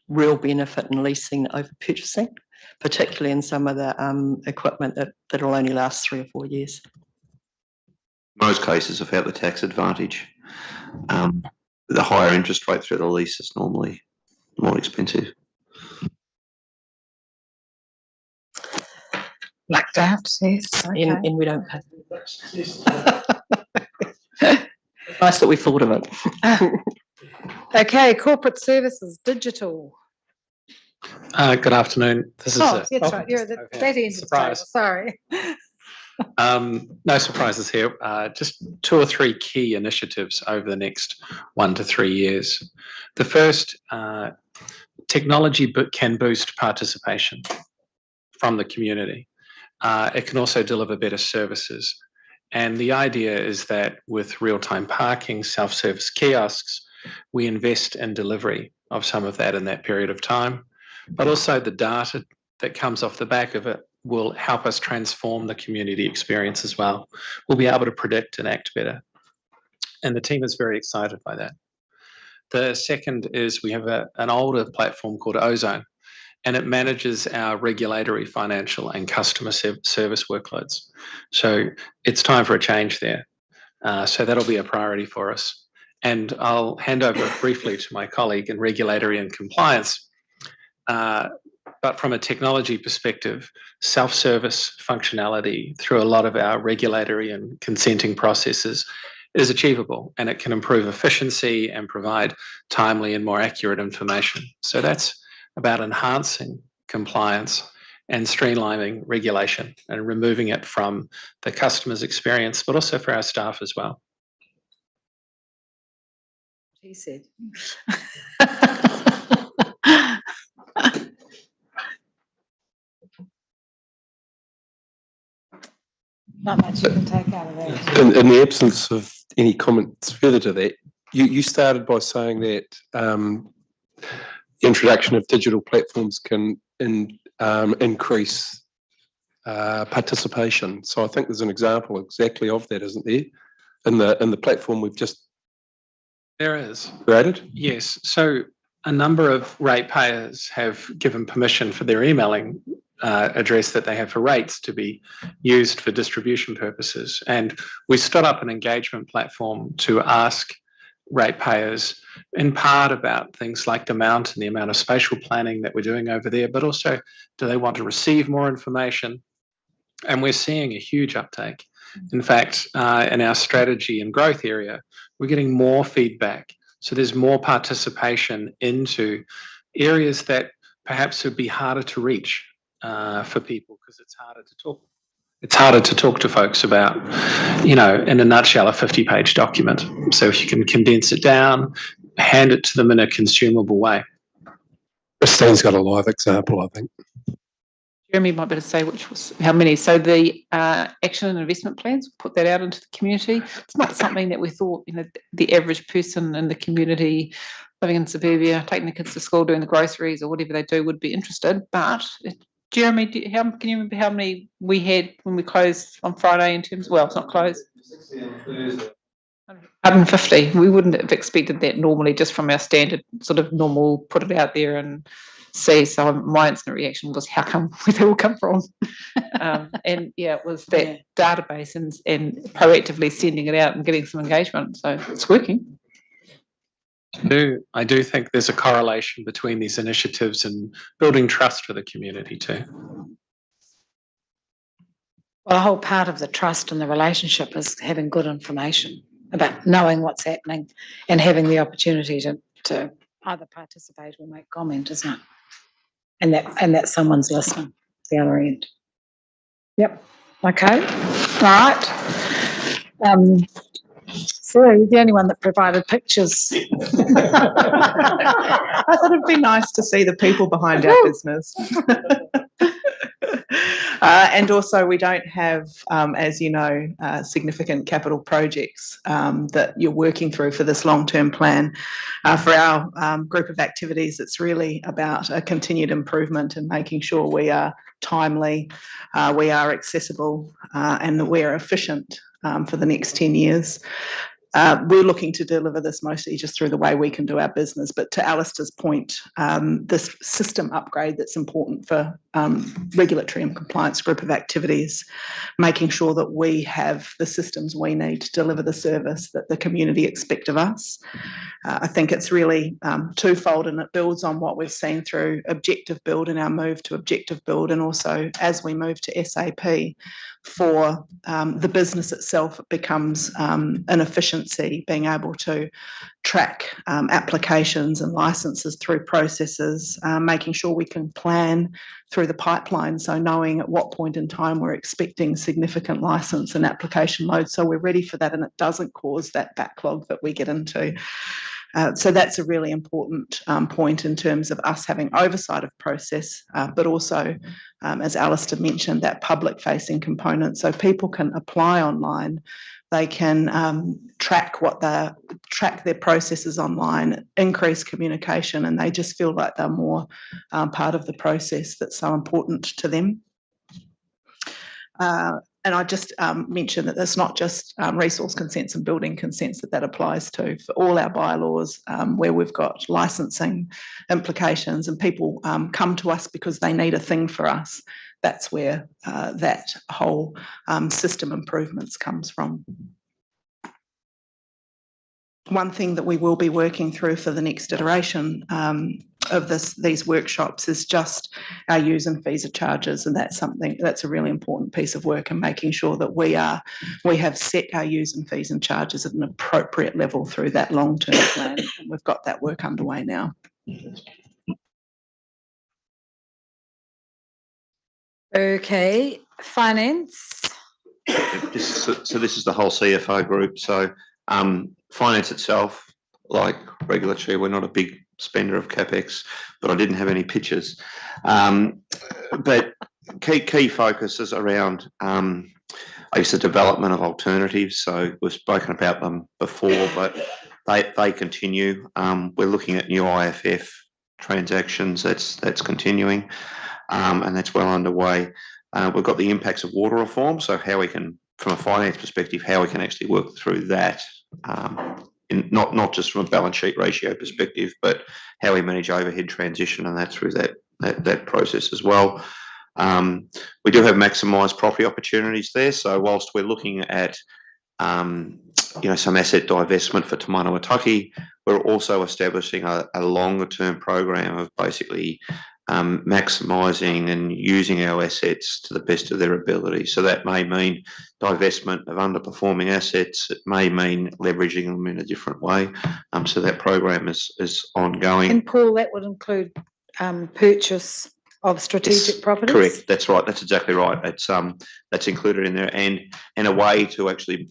real benefit in leasing over purchasing, particularly in some of the equipment that will only last 3 or 4 years. Most cases, without the tax advantage, the higher interest rate through the lease is normally more expensive. Blacked out, yes. Okay. And we don't pay. Nice that we thought of it. Okay, corporate services, digital. Good afternoon. This is that's right. You're at that end of the table. Sorry. No surprises here. Just 2 or 3 key initiatives over the next 1 to 3 years. The first, technology can boost participation from the community. It can also deliver better services. And the idea is that with real-time parking, self-service kiosks, we invest in delivery of some of that in that period of time, but also the data that comes off the back of it will help us transform the community experience as well. We'll be able to predict and act better. And the team is very excited by that. The second is we have an older platform called Ozone, and it manages our regulatory, financial and customer service workloads. So it's time for a change there. So that'll be a priority for us. And I'll hand over briefly to my colleague in regulatory and compliance. But from a technology perspective, self-service functionality through a lot of our regulatory and consenting processes is achievable, and it can improve efficiency and provide timely and more accurate information. So that's about enhancing compliance and streamlining regulation and removing it from the customer's experience, but also for our staff as well. He said. Not much you can take out of that. In the absence of any comments further to that, you started by saying that the introduction of digital platforms can increase participation. So I think there's an example exactly of that, isn't there? In the platform we've just There is. created. Yes. So a number of ratepayers have given permission for their emailing address that they have for rates to be used for distribution purposes. And we stood up an engagement platform to ask ratepayers in part about things like the amount and the amount of spatial planning that we're doing over there, but also do they want to receive more information? And we're seeing a huge uptake. In fact, in our strategy and growth area, we're getting more feedback. So there's more participation into areas that perhaps would be harder to reach for people because it's harder to talk. It's harder to talk to folks about, in a nutshell, a 50-page document. So if you can condense it down, hand it to them in a consumable way. Christine's got a live example, I think. Jeremy might better say how many. So the action and investment plans, put that out into the community. It's not something that we thought, the average person in the community living in suburbia, taking the kids to school, doing the groceries or whatever they do would be interested. But Jeremy, can you remember how many we had when we closed on Friday in terms of, well, it's not closed. 60 on Thursday. 150. We wouldn't have expected that normally just from our standard sort of normal put it out there and see. So my instant reaction was, how come, where they all come from? And yeah, it was that database and proactively sending it out and getting some engagement. So it's working. I do think there's a correlation between these initiatives and building trust for the community too. Well, a whole part of the trust and the relationship is having good information about knowing what's happening and having the opportunity to either participate or make comment, isn't it? And that someone's listening at the other end. Yep. Okay. All right. Sorry, you're the only one that provided pictures. I thought it'd be nice to see the people behind our business. And also we don't have, as you know, significant capital projects that you're working through for this long-term plan. For our group of activities, it's really about a continued improvement and making sure we are timely, we are accessible, and that we're efficient for the next 10 years. We're looking to deliver this mostly just through the way we can do our business. But to Alistair's point, this system upgrade that's important for regulatory and compliance group of activities, making sure that we have the systems we need to deliver the service that the community expect of us. I think it's really twofold, and it builds on what we've seen through Objective Build and our move to Objective Build, and also as we move to SAP for the business itself, it becomes an efficiency, being able to track applications and licenses through processes, making sure we can plan through the pipeline, so knowing at what point in time we're expecting significant license and application load, so we're ready for that and it doesn't cause that backlog that we get into. So that's a really important point in terms of us having oversight of process, but also, as Alistair mentioned, that public-facing component, so people can apply online, they can track their processes online, increase communication, and they just feel like they're more part of the process that's so important to them. And I just mentioned that it's not just resource consents and building consents that applies to. For all our bylaws where we've got licensing implications and people come to us because they need a thing for us, that's where that whole system improvements comes from. One thing that we will be working through for the next iteration of these workshops is just our use and fees and charges, and that's a really important piece of work, and making sure that we have set our use and fees and charges at an appropriate level through that long-term plan, and we've got that work underway now. Okay, finance. So this is the whole CFO group. So finance itself, like regulatory, we're not a big spender of CapEx, but I didn't have any pictures. But key focus is around, I guess, the development of alternatives. So we've spoken about them before, but they continue. We're looking at new IFF transactions. That's continuing, and that's well underway. We've got the impacts of water reform, so how we can, from a finance perspective, how we can actually work through that, not just from a balance sheet ratio perspective, but how we manage overhead transition and that through that process as well. We do have maximised property opportunities there. So whilst we're looking at some asset divestment for Te Manawa, we're also establishing a longer term program of basically maximising and using our assets to the best of their ability. So that may mean divestment of underperforming assets. It may mean leveraging them in a different way. So that program is ongoing. And Paul, that would include purchase of strategic properties? Correct. That's right. That's exactly right. It's that's included in there, and a way to actually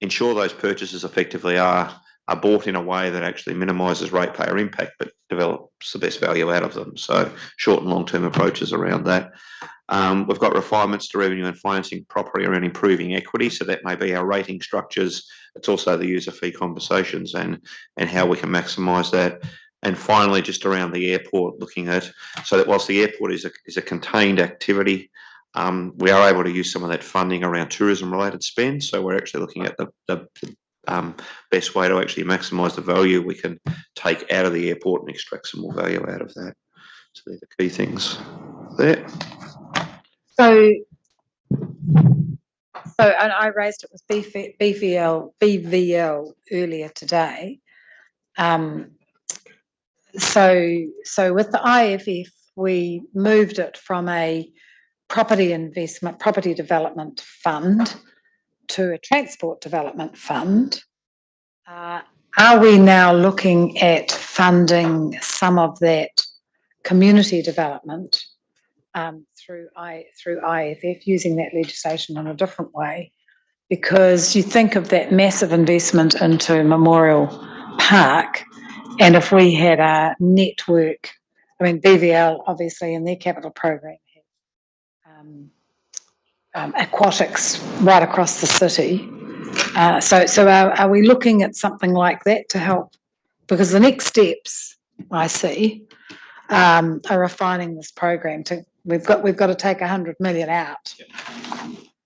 ensure those purchases effectively are bought in a way that actually minimises ratepayer impact, but develops the best value out of them. So short and long-term approaches around that. We've got refinements to revenue and financing property around improving equity. So that may be our rating structures. It's also the user fee conversations and how we can maximise that. And finally, just around the airport, looking at, so that whilst the airport is a contained activity, we are able to use some of that funding around tourism-related spend. So we're actually looking at the best way to actually maximise the value we can take out of the airport and extract some more value out of that. So they're the key things there. So and I raised it with BVL earlier today. So with the IFF, we moved it from a property development fund to a transport development fund. Are we now looking at funding some of that community development through IFF, using that legislation in a different way? Because you think of that massive investment into Memorial Park, and if we had a network, I mean, BVL obviously in their capital program have aquatics right across the city. So are we looking at something like that to help? Because the next steps I see are refining this program. We've got to take 100 million out.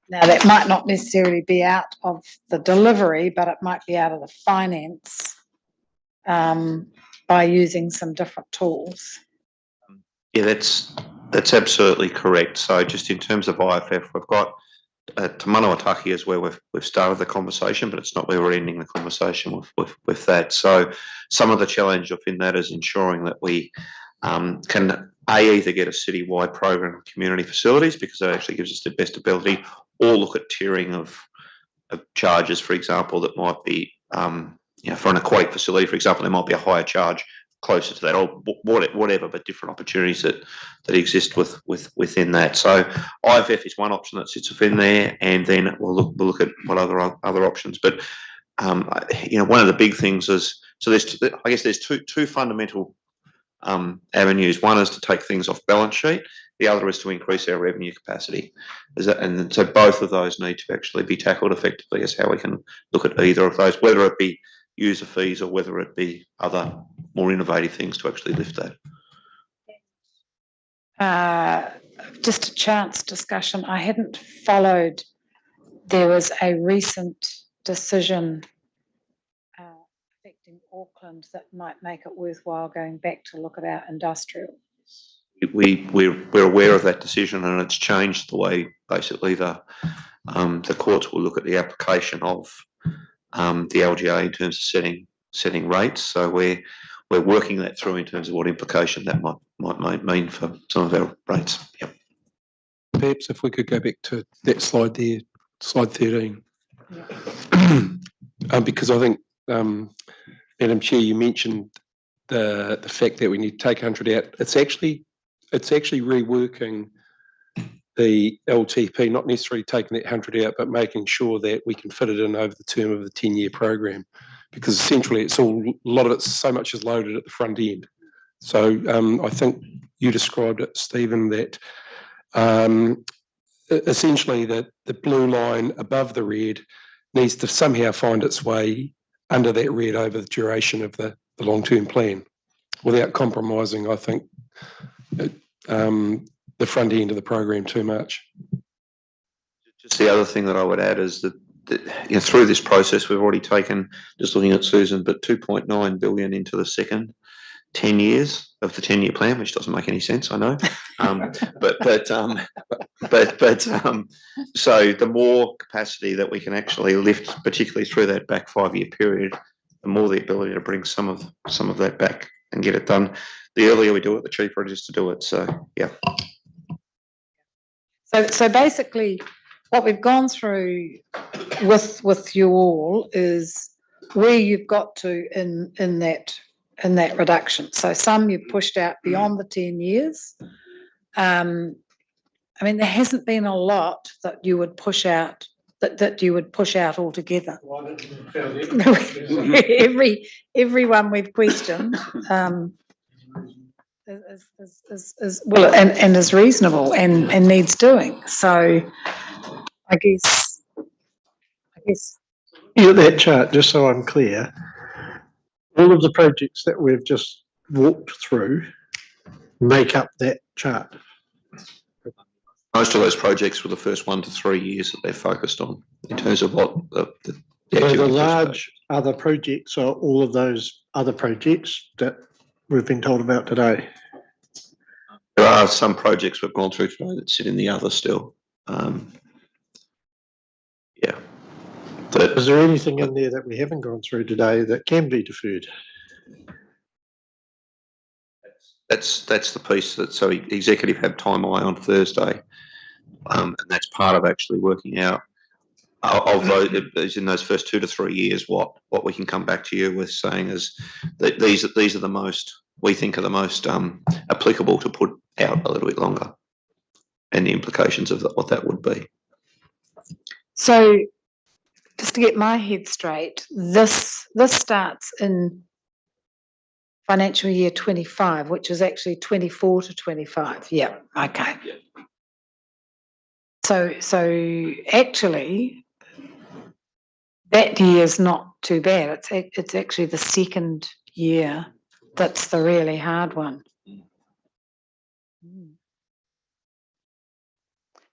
Now that might not necessarily be out of the delivery, but it might be out of the finance by using some different tools. Yeah, that's absolutely correct. So just in terms of IFF, we've got Te Manawa is where we've started the conversation, but it's not where we're ending the conversation with that. So some of the challenge within that is ensuring that we can either get a citywide program of community facilities, because that actually gives us the best ability, or look at tiering of charges, for example, that might be for an aquatic facility, for example, there might be a higher charge closer to that, or whatever, but different opportunities that exist within that. So IFF is one option that sits within there, and then we'll look at what other options. But one of the big things is, so there's two fundamental avenues. One is to take things off balance sheet. The other is to increase our revenue capacity. And so both of those need to actually be tackled effectively as how we can look at either of those, whether it be user fees or whether it be other more innovative things to actually lift that. Just a chance discussion. I hadn't followed. There was a recent decision affecting Auckland that might make it worthwhile going back to look at our industrial. We're aware of that decision, and it's changed the way basically the courts will look at the application of the LGA in terms of setting rates. So we're working that through in terms of what implication that might mean for some of our rates. Yep. Perhaps if we could go back to that slide there, slide 13. Because I think, Madam Chair, you mentioned the fact that we need to take 100 out. It's actually reworking the LTP, not necessarily taking that 100 out, but making sure that we can fit it in over the term of the 10-year program, because essentially a lot of it, so much is loaded at the front end. So I think you described it, Stephen, that essentially the blue line above the red needs to somehow find its way under that red over the duration of the long-term plan, without compromising, I think, the front end of the program too much. Just the other thing that I would add is that through this process, we've already taken, just looking at Susan, but 2.9 billion into the second 10 years of the 10-year plan, which doesn't make any sense, I know. So the more capacity that we can actually lift, particularly through that back 5-year period, the more the ability to bring some of that back and get it done. The earlier we do it, the cheaper it is to do it. So yeah. So basically, what we've gone through with you all is where you've got to in that reduction. So some you've pushed out beyond the 10 years. I mean, there hasn't been a lot that you would push out that you would push out altogether. Everyone we've questioned is well and is reasonable and needs doing. So I guess Yeah, that chart, just so I'm clear, all of the projects that we've just walked through make up that chart. Most of those projects were the first 1 to 3 years that they're focused on in terms of what the So the activity large other projects are all of those other projects that we've been told about today. There are some projects we've gone through today that sit in the other still. Yeah. But Is there anything in there that we haven't gone through today that can be deferred? that's the piece that, so executive had time eye on Thursday. And that's part of actually working out of those in those first 2 to 3 years, what we can come back to you with saying is that these are the most, we think are the most applicable to put out a little bit longer, and the implications of what that would be. so. Just to get my head straight, this starts in financial year 25, which is actually 24 to 25. Yeah, okay. So actually, that year is not too bad. It's actually the second year that's the really hard one.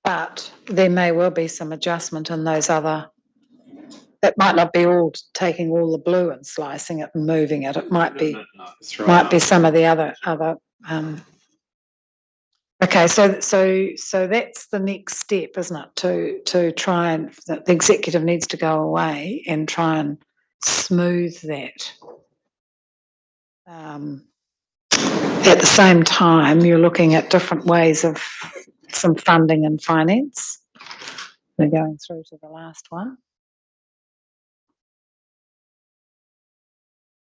But there may well be some adjustment in those other. That might not be all taking all the blue and slicing it and moving it. It might be some of the other. Okay, so that's the next step, isn't it? To try and the executive needs to go away and try and smooth that. At the same time, you're looking at different ways of some funding and finance. We're going through to the last one.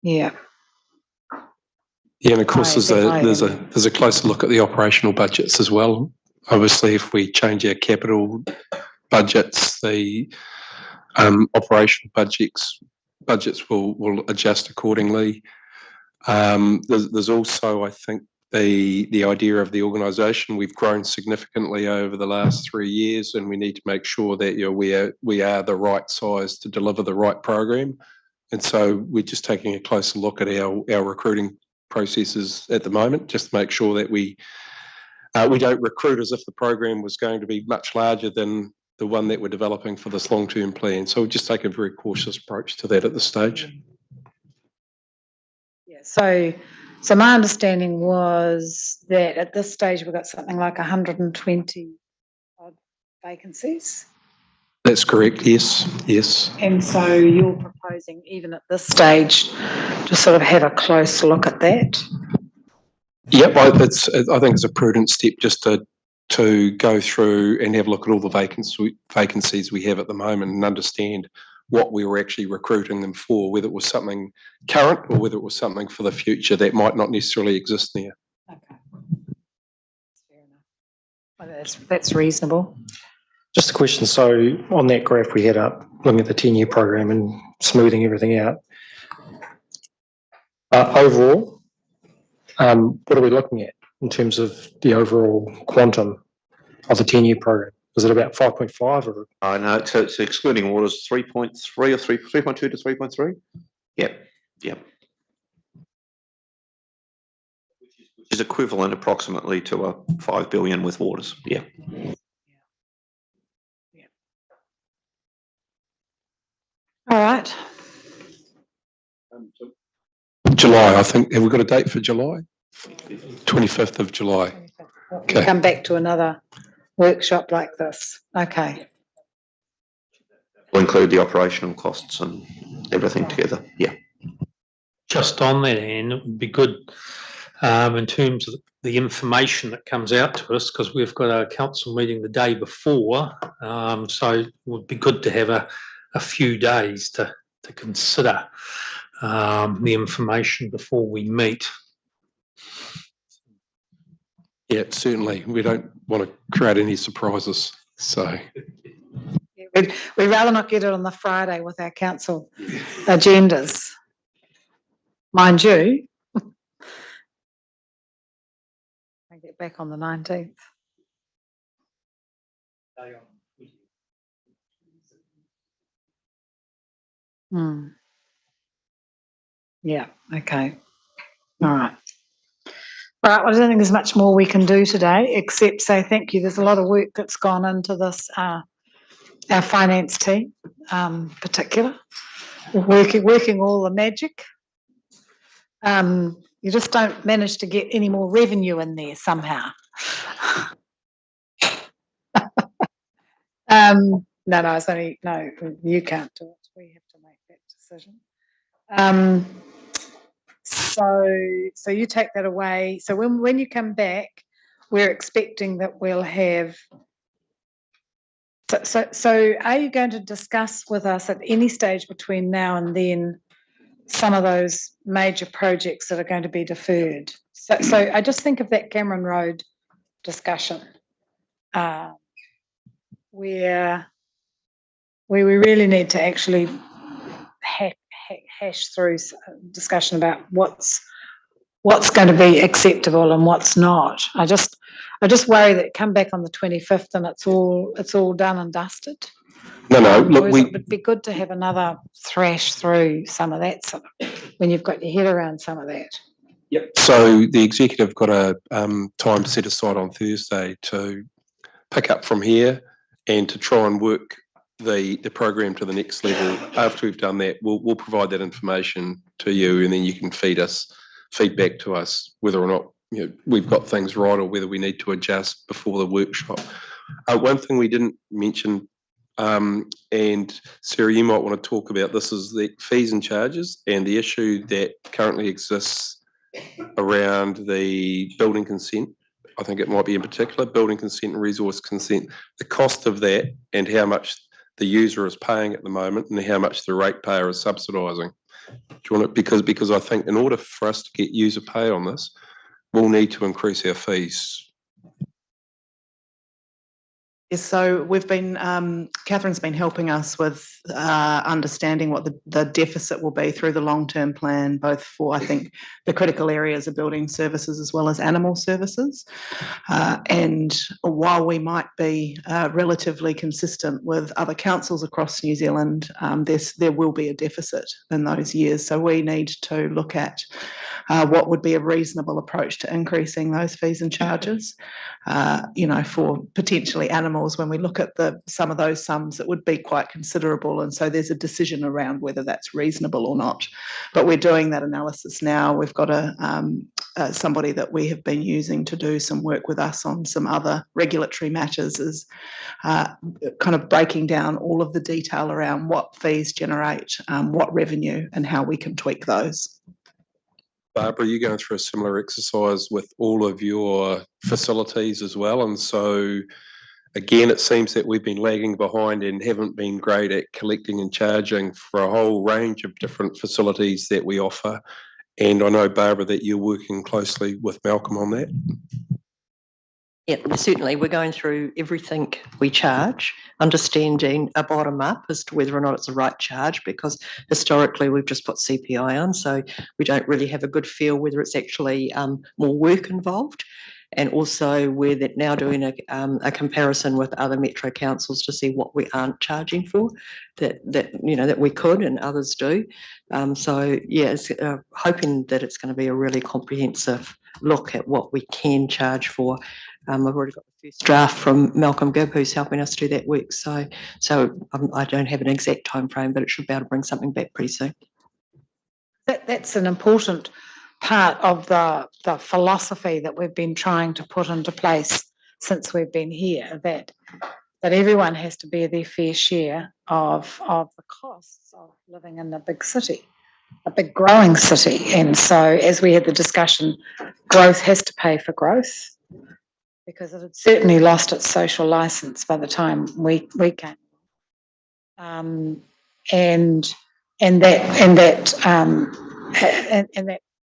Yeah. Yeah, and of course there's a closer look at the operational budgets as well. Obviously, if we change our capital budgets, the operational budgets will adjust accordingly. There's also, I think, the idea of the organisation. We've grown significantly over the last 3 years, and we need to make sure that we are the right size to deliver the right program. And so we're just taking a closer look at our recruiting processes at the moment, just to make sure that we don't recruit as if the program was going to be much larger than the one that we're developing for this long-term plan. So we'll just take a very cautious approach to that at this stage. Yeah. So my understanding was that at this stage we've got something like 120 odd vacancies. That's correct, yes. And so you're proposing, even at this stage, to sort of have a close look at that? Yep, I think it's a prudent step just to go through and have a look at all the vacancies we have at the moment and understand what we were actually recruiting them for, whether it was something current or whether it was something for the future that might not necessarily exist there. Okay. Fair enough. Well, that's reasonable. Just a question. So on that graph we had up, looking at the 10-year program and smoothing everything out, overall, what are we looking at in terms of the overall quantum of the 10-year program? Was it about 5.5 or? No, so excluding waters, 3.3 or 3.2 to 3.3? Yep. is equivalent approximately to a 5 billion with waters. Yeah. All right. July, I think. Have we got a date for July? 25th of July. We'll Okay. come back to another workshop like this. Okay. Will include the operational costs and everything together. Yeah. Just on that, Anne, it would be good in terms of the information that comes out to us, because we've got a council meeting the day before, so it would be good to have a few days to consider the information before we meet. Yeah, certainly. We don't want to create any surprises. So We'd rather not get it on the Friday with our council agendas. Mind you, I get back on the 19th. Yeah, okay. All right. All right, well, I don't think there's much more we can do today, except say thank you. There's a lot of work that's gone into this, our finance team, particular, working all the magic. You just don't manage to get any more revenue in there somehow. No, it's only, no, you can't do it. We have to make that decision. So you take that away. So when you come back, we're expecting that we'll have. So are you going to discuss with us at any stage between now and then some of those major projects that are going to be deferred? So I just think of that Cameron Road discussion, where we really need to actually hash through discussion about what's going to be acceptable and what's not. I just worry that come back on the 25th and it's all done and dusted. No, look, it would be good to have another thrash through some of that when you've got your head around some of that. Yep. So the executive got a time set aside on Thursday to pick up from here and to try and work the program to the next level. After we've done that, we'll provide that information to you, and then you can feedback to us whether or not we've got things right or whether we need to adjust before the workshop. One thing we didn't mention, and Sarah, you might want to talk about this, is the fees and charges and the issue that currently exists around the building consent. I think it might be in particular building consent and resource consent, the cost of that and how much the user is paying at the moment and how much the ratepayer is subsidising. Do you want it? Because I think in order for us to get user pay on this, we'll need to increase our fees. Yes, so we've been, Catherine's been helping us with understanding what the deficit will be through the long-term plan, both for, I think, the critical areas of building services as well as animal services. And while we might be relatively consistent with other councils across New Zealand, there will be a deficit in those years. So we need to look at what would be a reasonable approach to increasing those fees and charges, for potentially animals. When we look at some of those sums, it would be quite considerable, and so there's a decision around whether that's reasonable or not. But we're doing that analysis now. We've got somebody that we have been using to do some work with us on some other regulatory matters, is kind of breaking down all of the detail around what fees generate, what revenue, and how we can tweak those. Barbara, you're going through a similar exercise with all of your facilities as well, and so again, it seems that we've been lagging behind and haven't been great at collecting and charging for a whole range of different facilities that we offer. And I know, Barbara, that you're working closely with Malcolm on that. Yeah, certainly. We're going through everything we charge, understanding a bottom up as to whether or not it's the right charge, because historically we've just put CPI on, so we don't really have a good feel whether it's actually more work involved. And also we're now doing a comparison with other metro councils to see what we aren't charging for that we could and others do. So yeah, it's, hoping that it's going to be a really comprehensive look at what we can charge for. I've already got the first draft from Malcolm Gibb, who's helping us do that work. So I don't have an exact time frame, but it should be able to bring something back pretty soon. That's an important part of the philosophy that we've been trying to put into place since we've been here, that everyone has to bear their fair share of the costs of living in a big city, a big growing city. And so as we had the discussion, growth has to pay for growth, because it had certainly lost its social license by the time we came. And that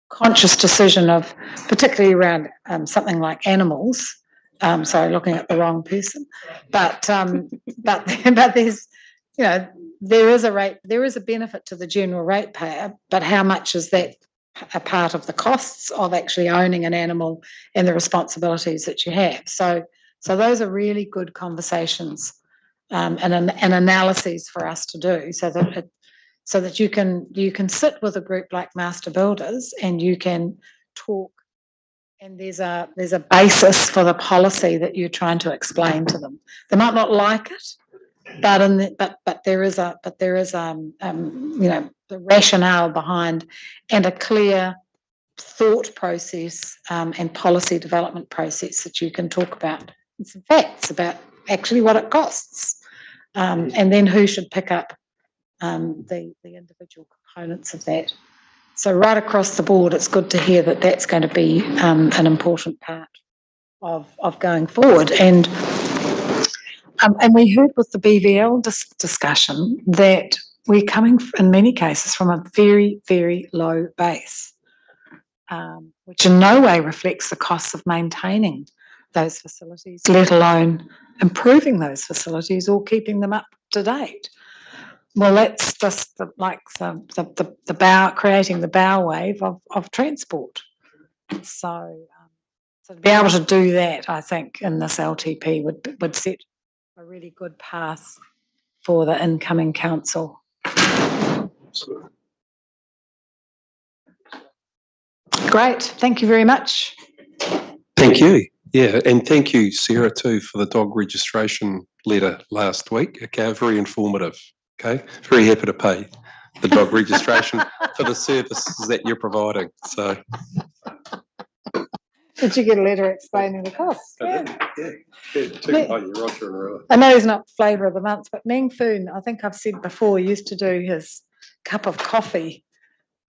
conscious decision of, particularly around something like animals. Sorry, looking at the wrong person, but there's, there is a benefit to the general ratepayer, but how much is that a part of the costs of actually owning an animal and the responsibilities that you have? So those are really good conversations and analyses for us to do, so that you can sit with a group like Master Builders and you can talk, and there's a basis for the policy that you're trying to explain to them. They might not like it, but there is the rationale behind, and a clear thought process and policy development process that you can talk about. It's facts about actually what it costs, and then who should pick up the individual components of that. So right across the board, it's good to hear that that's going to be an important part of going forward. And we heard with the BVL discussion that we're coming in many cases from a very, very low base, which in no way reflects the costs of maintaining those facilities, let alone improving those facilities or keeping them up to date. Well, that's just the bow, creating the bow wave of transport. So to be able to do that, I think, in this LTP would set a really good path for the incoming council. Great, thank you very much. Thank you. Yeah, and thank you, Sarah, too, for the dog registration letter last week. Okay, very informative. Okay, very happy to pay the dog registration for the services that you're providing. So, did you get a letter explaining the costs? Yeah. Roger. I know he's not flavour of the month, but Meng Foon, I think I've said before, used to do his cup of coffee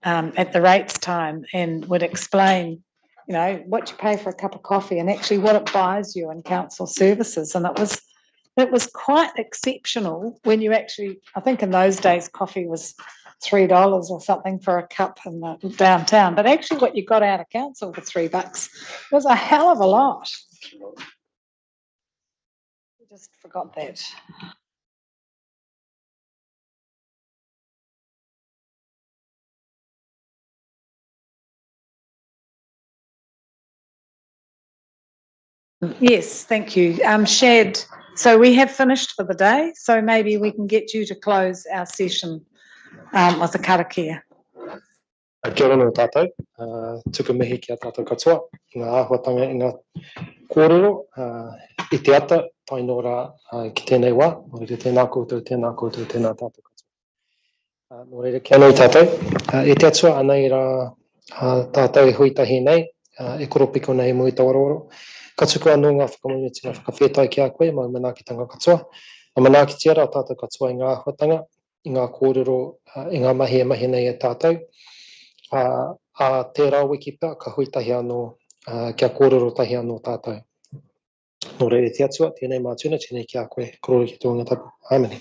at the rates time and would explain, what you pay for a cup of coffee and actually what it buys you in council services. And it was quite exceptional when you actually, I think in those days coffee was $3 or something for a cup in the downtown, but actually what you got out of council for $3 was a hell of a lot. I just forgot that. Yes, thank you. Shad, so we have finished for the day, so maybe we can get you to close our session with a karakia. Kia ora tātou, tuku mihi ki a tātou katoa, ngā āhuatanga i ngā kōrero, i te ata, taino rā ki tēnei wā, nō reira tēnā koutou, tēnā tātou katoa. Nō reira kia anei tātou, e te atua anei rā tātou e huitahi nei, e koropiko nei mui tawaroro. Ka tuku anō ngā whakamuniti, ngā whakawhetai ki a koe, mai manaakitanga katoa. Ma manaakiti ara tātou katoa i ngā āhuatanga, i ngā kōrero, i ngā mahi e mahi nei e tātou. A tērā wiki pā, ka huitahi anō, kia kōrero tahi anō tātou. Nō reira te atua, tēnei mātuna, tēnei ki a koe, kororo ki tō ngā tapu. Haimani.